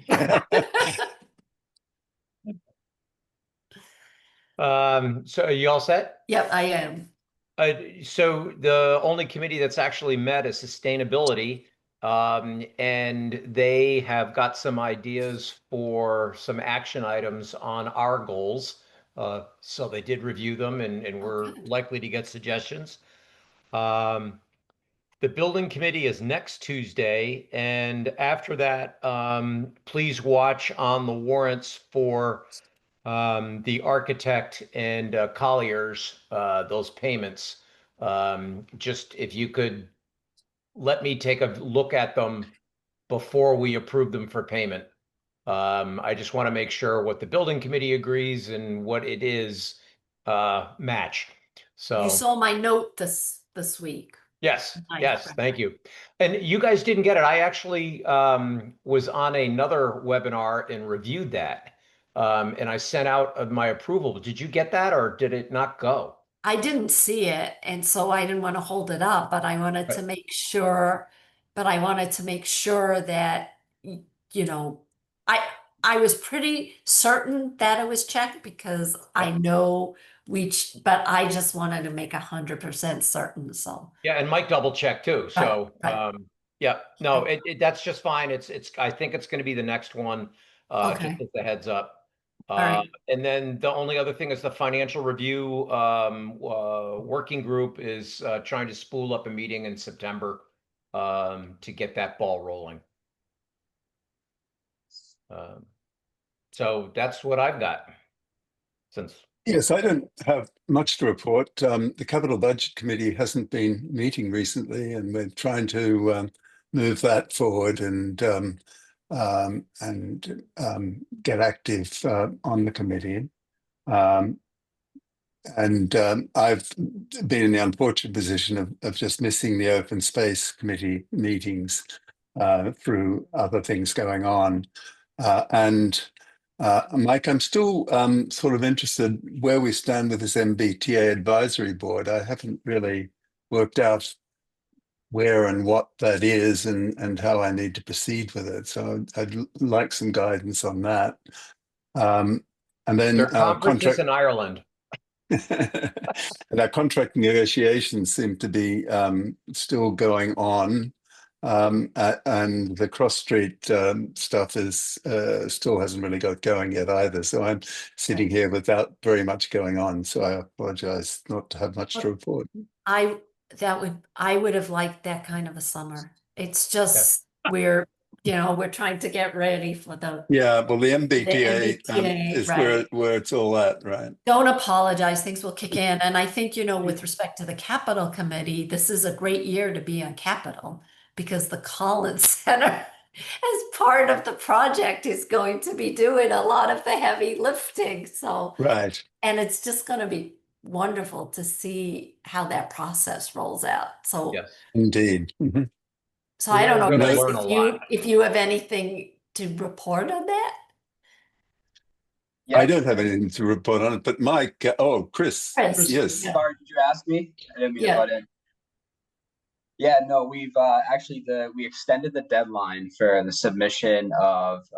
Speaker 7: So are you all set?
Speaker 1: yep, I am.
Speaker 7: So the only committee that's actually met is sustainability, and they have got some ideas for some action items on our goals. So they did review them, and we're
Speaker 1: good.
Speaker 7: likely to get suggestions. The building committee is next Tuesday, and after that, please watch on the warrants for the architect and Collier's, those payments. Just if you could let me take a look at them before we approve them for payment. I just want to make sure what the building committee agrees and what it is match.
Speaker 1: You
Speaker 7: So
Speaker 1: saw my note this week.
Speaker 7: yes,
Speaker 1: Right,
Speaker 7: yes,
Speaker 1: right,
Speaker 7: thank you. And you guys didn't get it. I actually was on another webinar and reviewed that. And I sent out my approval. Did you get that, or did it not go?
Speaker 1: I didn't see it, and so I didn't want to hold it up, but I wanted to
Speaker 7: Right.
Speaker 1: make sure, that, you know, I, I was pretty certain that it was checked, because I know but I just wanted to make 100% certain, so.
Speaker 7: Yeah, and Mike double checked too. So
Speaker 1: Right.
Speaker 7: yeah, no,
Speaker 1: Right.
Speaker 7: that's just fine. I think it's going to be the next one. Just
Speaker 1: Okay,
Speaker 7: as a heads up.
Speaker 1: all right.
Speaker 7: And then the only other thing is the financial review working group is trying to spool up a meeting in September to get that ball rolling. So that's what I've got. Since
Speaker 6: Yes, I don't have much to report. The Capital Budget Committee hasn't been meeting recently, and we're trying to move that forward and get active on the committee. I've been in the unfortunate position of just missing the Open Space Committee meetings through other things going on. Mike, I'm still sort of interested where we stand with this MBTA advisory board. I haven't really worked out where and what that is and how I need to proceed with it. So I'd like some guidance on that. And then
Speaker 7: their conference is in Ireland.
Speaker 6: and our contract negotiations seem to be still going on. And the cross street stuff is still hasn't really got going yet either. So I'm sitting here without very much going on. So I apologize not to have much to report.
Speaker 1: I would have liked that kind of a summer. It's
Speaker 7: Yeah.
Speaker 1: just we're trying to get ready for the
Speaker 6: Yeah, well, the MBTA
Speaker 1: MBTA,
Speaker 6: is
Speaker 1: right.
Speaker 6: where it's all at, right?
Speaker 1: Don't apologize, things will kick in. And I think, with respect to the Capital Committee, this is a great year to be on Capital, because the Collins Center, as part of the project, is going to be doing a lot of the heavy lifting. So,
Speaker 6: Right.
Speaker 1: and it's just going to be wonderful to see how that process rolls out. So,
Speaker 7: Yes.
Speaker 6: Indeed. Mhm.
Speaker 1: so I don't know,
Speaker 7: We're gonna
Speaker 1: Chris,
Speaker 7: learn a lot.
Speaker 1: if you have anything to report on that?
Speaker 3: Yeah.
Speaker 6: I don't have anything to report on it, but Mike, Chris,
Speaker 1: Chris,
Speaker 6: yes.
Speaker 1: yeah.
Speaker 3: Sorry, did you ask me? I didn't mean to
Speaker 1: Yeah.
Speaker 3: butt in. Yeah, no, we've actually we extended the deadline for the submission of the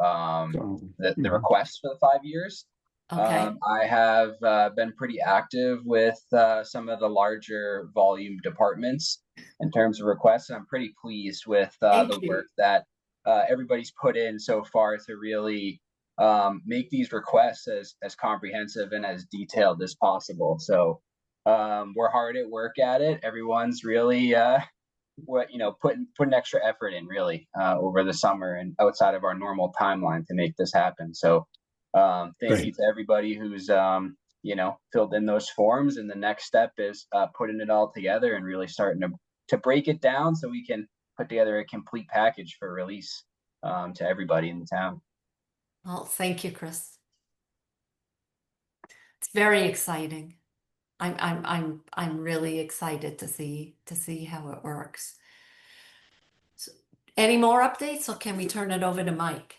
Speaker 6: Mhm.
Speaker 3: request for the 5 years.
Speaker 1: Okay,
Speaker 3: I have been pretty active with some of the larger volume departments in terms of requests. I'm pretty pleased with
Speaker 1: thank
Speaker 3: the
Speaker 1: you.
Speaker 3: work that everybody's put in so far to really make these requests as comprehensive and as detailed as possible. So we're hard at work at it. Everyone's really putting extra effort in really over the summer and outside of our normal timeline to make this happen. So thank you
Speaker 6: Great.
Speaker 3: to everybody who's filled in those forms, and the next step is putting it all together and really starting to break it down so we can put together a complete package for release to everybody in the town.
Speaker 1: Well, thank you, Chris. It's very exciting. I'm really excited to see how it works. So, any more updates, or can we turn it over to Mike?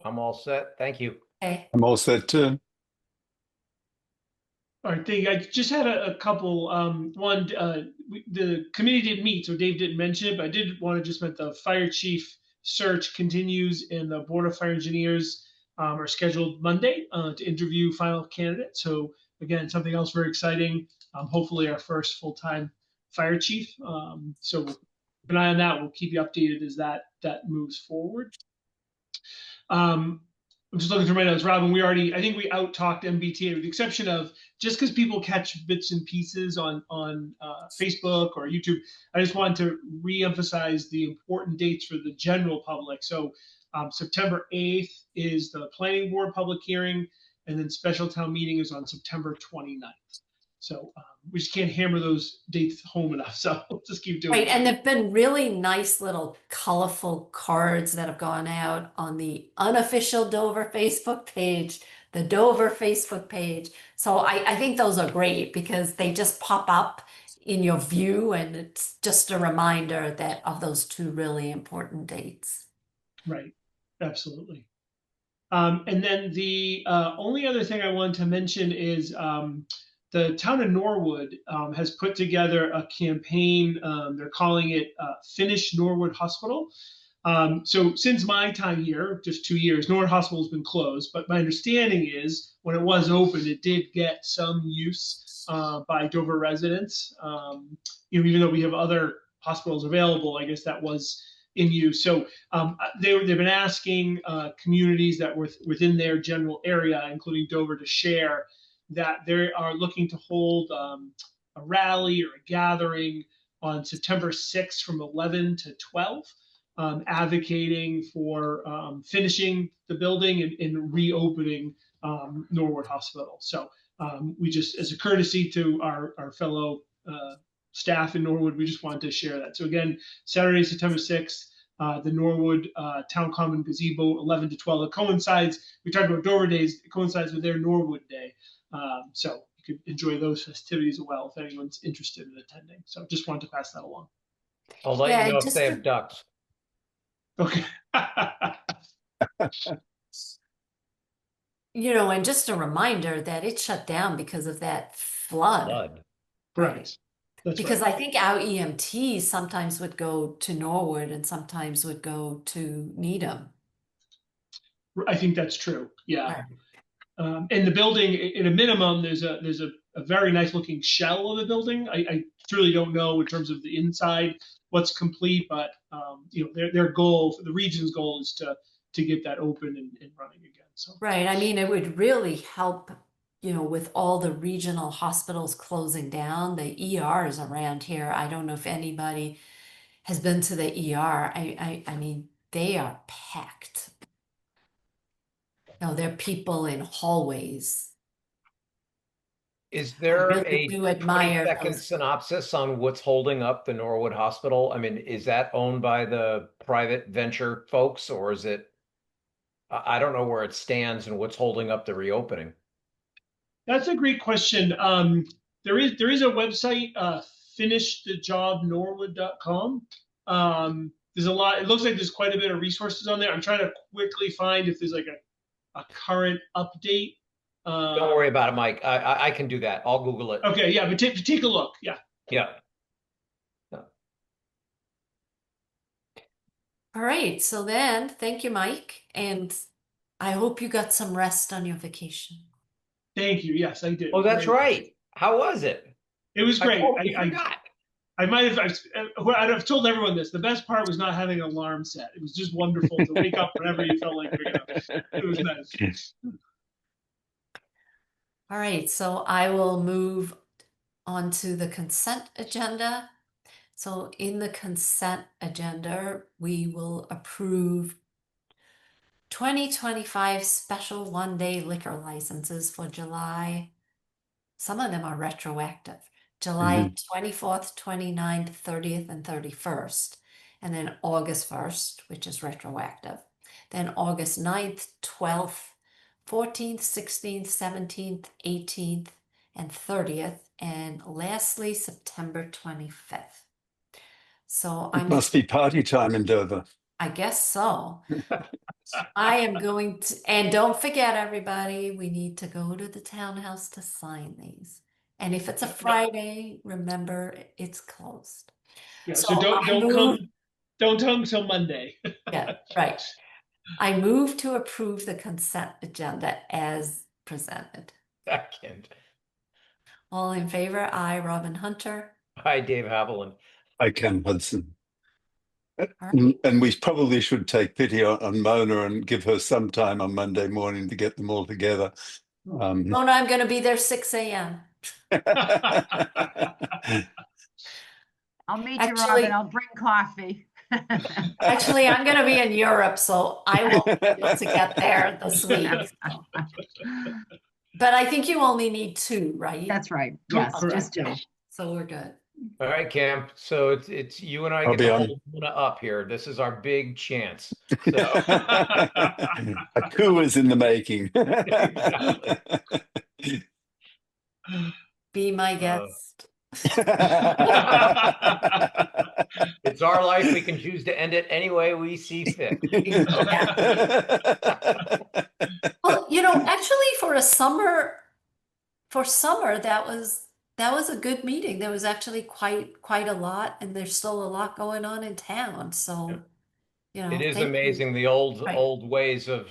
Speaker 7: I'm all set. Thank you.
Speaker 1: Okay.
Speaker 6: I'm all set too.
Speaker 2: All right, thank you. I just had a couple. One, the committee didn't meet, so Dave didn't mention it, but I did want to just mention the fire chief search continues, and the board of fire engineers are scheduled Monday to interview final candidates. So again, something else very exciting. Hopefully, our first full-time fire chief. So keep an eye on that. We'll keep you updated as that moves forward. I'm just looking through my notes, Robin. I think we out talked MBTA with the exception of just because people catch bits and pieces on Facebook or YouTube. I just wanted to reemphasize the important dates for the general public. So September 8th is the planning board public hearing, and then special town meeting is on September 29th. So we just can't hammer those dates home enough. So we'll just keep doing
Speaker 1: Right,
Speaker 2: it.
Speaker 1: and there've been really nice little colorful cards that have gone out on the unofficial Dover Facebook page, the Dover Facebook page. So I think those are great because they just pop up in your view, and it's just a reminder that of those two really important dates.
Speaker 2: Right, absolutely. And then the only other thing I wanted to mention is the town of Norwood has put together a campaign. They're calling it Finish Norwood Hospital. So since my time here, just 2 years, Norwood Hospital has been closed. But my understanding is when it was open, it did get some use by Dover residents. Even though we have other hospitals available, I guess that was in use. So they've been asking communities that were within their general area, including Dover, to share that they are looking to hold a rally or a gathering on September 6th from 11 to 12, advocating for finishing the building and reopening Norwood Hospital. So we just, as a courtesy to our fellow staff in Norwood, we just wanted to share that. So again, Saturday, September 6th, the Norwood Town Common Gazebo, 11 to 12. It coincides, we talked about Dover Days, it coincides with their Norwood Day. So you could enjoy those festivities as well if anyone's interested in attending. So just wanted to pass that along.
Speaker 7: I'll let
Speaker 1: Yeah,
Speaker 7: you know if
Speaker 1: just
Speaker 7: they
Speaker 1: to-
Speaker 7: have ducks.
Speaker 2: Okay.
Speaker 1: and just a reminder that it shut down because of that flood.
Speaker 7: Blood.
Speaker 2: Correct. That's
Speaker 1: Because
Speaker 2: right.
Speaker 1: I think our EMTs sometimes would go to Norwood and sometimes would go to Needham.
Speaker 2: I think that's true. Yeah.
Speaker 1: Right.
Speaker 2: And the building, at a minimum, there's a very nice looking shell of the building. I truly don't know in terms of the inside what's complete, but their goal, the region's goal, is to get that open and running again. So
Speaker 1: Right. I mean, it would really help, with all the regional hospitals closing down, the ERs around here. I don't know if anybody has been to the ER. I mean, they are packed. There are people in hallways.
Speaker 7: Is there
Speaker 1: really
Speaker 7: a
Speaker 1: do admire
Speaker 7: 20-second
Speaker 1: those.
Speaker 7: synopsis on what's holding up the Norwood Hospital? I mean, is that owned by the private venture folks, or is it? I don't know where it stands and what's holding up the reopening.
Speaker 2: That's a great question. There is a website, finishthejobnorwood.com. There's a lot. It looks like there's quite a bit of resources on there. I'm trying to quickly find if there's like a current update.
Speaker 7: Don't worry about it, Mike. I can do that. I'll Google it.
Speaker 2: Okay, yeah, but take a look. Yeah.
Speaker 7: Yeah.
Speaker 1: All right, so then, thank you, Mike, and I hope you got some rest on your vacation.
Speaker 2: Thank you. Yes, I did.
Speaker 7: Oh, that's right. How was it?
Speaker 2: It was
Speaker 7: I
Speaker 2: great.
Speaker 7: totally forgot.
Speaker 2: I might have. I've told everyone this. The best part was not having an alarm set. It was just wonderful to wake up whenever you felt like waking up. It was nice.
Speaker 1: All right, so I will move on to the consent agenda. So in the consent agenda, we will approve 2025 special one-day liquor licenses for July. Some of them are retroactive. July 24th, 29th, 30th, and 31st. And then August 1st, which is retroactive. Then August 9th, 12th, 14th, 16th, 17th, 18th, and 30th. And lastly, September 25th. So
Speaker 6: It must be party time in Dover.
Speaker 1: I guess so. I am going to, and don't forget, everybody, we need to go to the townhouse to sign these. And if it's a Friday, remember it's closed.
Speaker 2: Yeah,
Speaker 1: So
Speaker 2: so
Speaker 1: I move-
Speaker 2: don't come till Monday.
Speaker 1: Yeah, right. I move to approve the consent agenda as presented.
Speaker 7: Second.
Speaker 1: All in favor? Aye, Robin Hunter.
Speaker 7: Hi, Dave Haviland.
Speaker 6: I can, Hudson.
Speaker 1: All right.
Speaker 6: And we probably should take pity on Mona and give her some time on Monday morning to get them all together.
Speaker 1: Oh, no, I'm going to be there 6 a.m.
Speaker 8: I'll meet you,
Speaker 1: Actually-
Speaker 8: Robin. I'll bring coffee.
Speaker 1: Actually, I'm going to be in Europe, so I won't be able to get there this week. But I think you only need 2, right?
Speaker 8: That's right. Yes,
Speaker 2: Correct.
Speaker 8: just do.
Speaker 1: So we're good.
Speaker 7: All right, Cam. So it's you and I
Speaker 6: I'll
Speaker 7: get
Speaker 6: be
Speaker 7: to
Speaker 6: on.
Speaker 7: hold Luna up here. This is our big chance. So
Speaker 6: A coup is in the making.
Speaker 1: Be my guest.
Speaker 7: it's our life. We can choose to end it any way we see fit.
Speaker 1: Well, actually for summer, that was a good meeting. There was actually quite a lot, and there's still a lot going on in town. So,
Speaker 7: It is
Speaker 1: thank you.
Speaker 7: amazing the
Speaker 1: Right.
Speaker 7: old ways of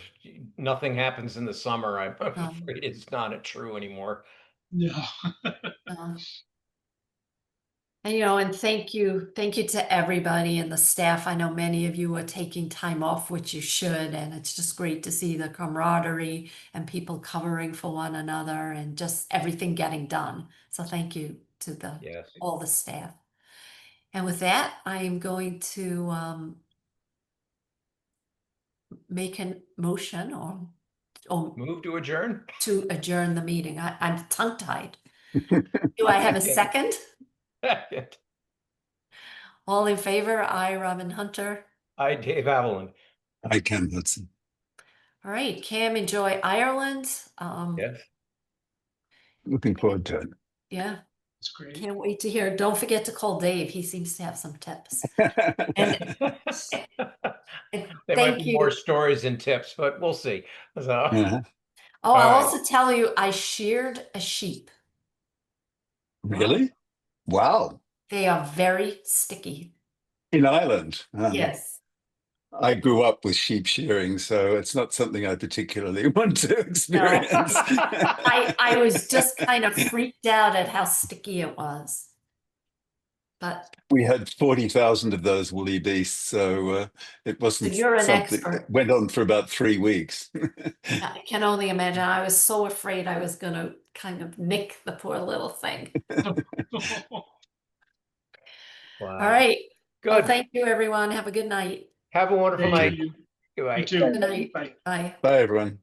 Speaker 7: nothing happens in the summer. I'm
Speaker 1: No.
Speaker 7: afraid it's not true anymore.
Speaker 2: No.
Speaker 1: And thank you to everybody and the staff. I know many of you are taking time off, which you should, and it's just great to see the camaraderie and people covering for one another and just everything getting done. So thank you to
Speaker 7: Yes.
Speaker 1: all the staff. And with that, I am going to make a motion or
Speaker 7: Move to adjourn.
Speaker 1: to adjourn the meeting. I'm tongue-tied. Do I have a second? All in favor? Aye, Robin Hunter.
Speaker 7: Hi, Dave Haviland.
Speaker 6: I can, Hudson.
Speaker 1: All right, Cam, enjoy Ireland.
Speaker 7: Yes.
Speaker 6: Looking forward to it.
Speaker 1: Yeah,
Speaker 2: It's great.
Speaker 1: can't wait to hear. Don't forget to call Dave. He seems to have some tips. And
Speaker 7: There might
Speaker 1: thank
Speaker 7: be
Speaker 1: you.
Speaker 7: more stories and tips, but we'll see. So
Speaker 6: Yeah.
Speaker 1: Oh, I'll
Speaker 7: All right.
Speaker 1: also tell you, I sheared a sheep.
Speaker 6: Really? Wow.
Speaker 1: They are very sticky.
Speaker 6: In Ireland.
Speaker 1: Yes.
Speaker 6: I grew up with sheep shearing, so it's not something I particularly want to experience.
Speaker 1: I was just kind of freaked out at how sticky it was. But
Speaker 6: We had 40,000 of those woolly beasts, so it wasn't
Speaker 1: you're an
Speaker 6: something
Speaker 1: expert.
Speaker 6: that went on for about 3 weeks.
Speaker 1: I can only imagine. I was so afraid I was going to kind of nick the poor little thing.
Speaker 7: wow.
Speaker 1: All right. Well,
Speaker 7: Good.
Speaker 1: thank you, everyone. Have a good night.
Speaker 7: Have a wonderful
Speaker 2: Thank
Speaker 7: night.
Speaker 2: you.
Speaker 7: Goodbye.
Speaker 2: You too.
Speaker 1: Good night.
Speaker 2: Bye.
Speaker 1: Bye.
Speaker 6: Bye, everyone.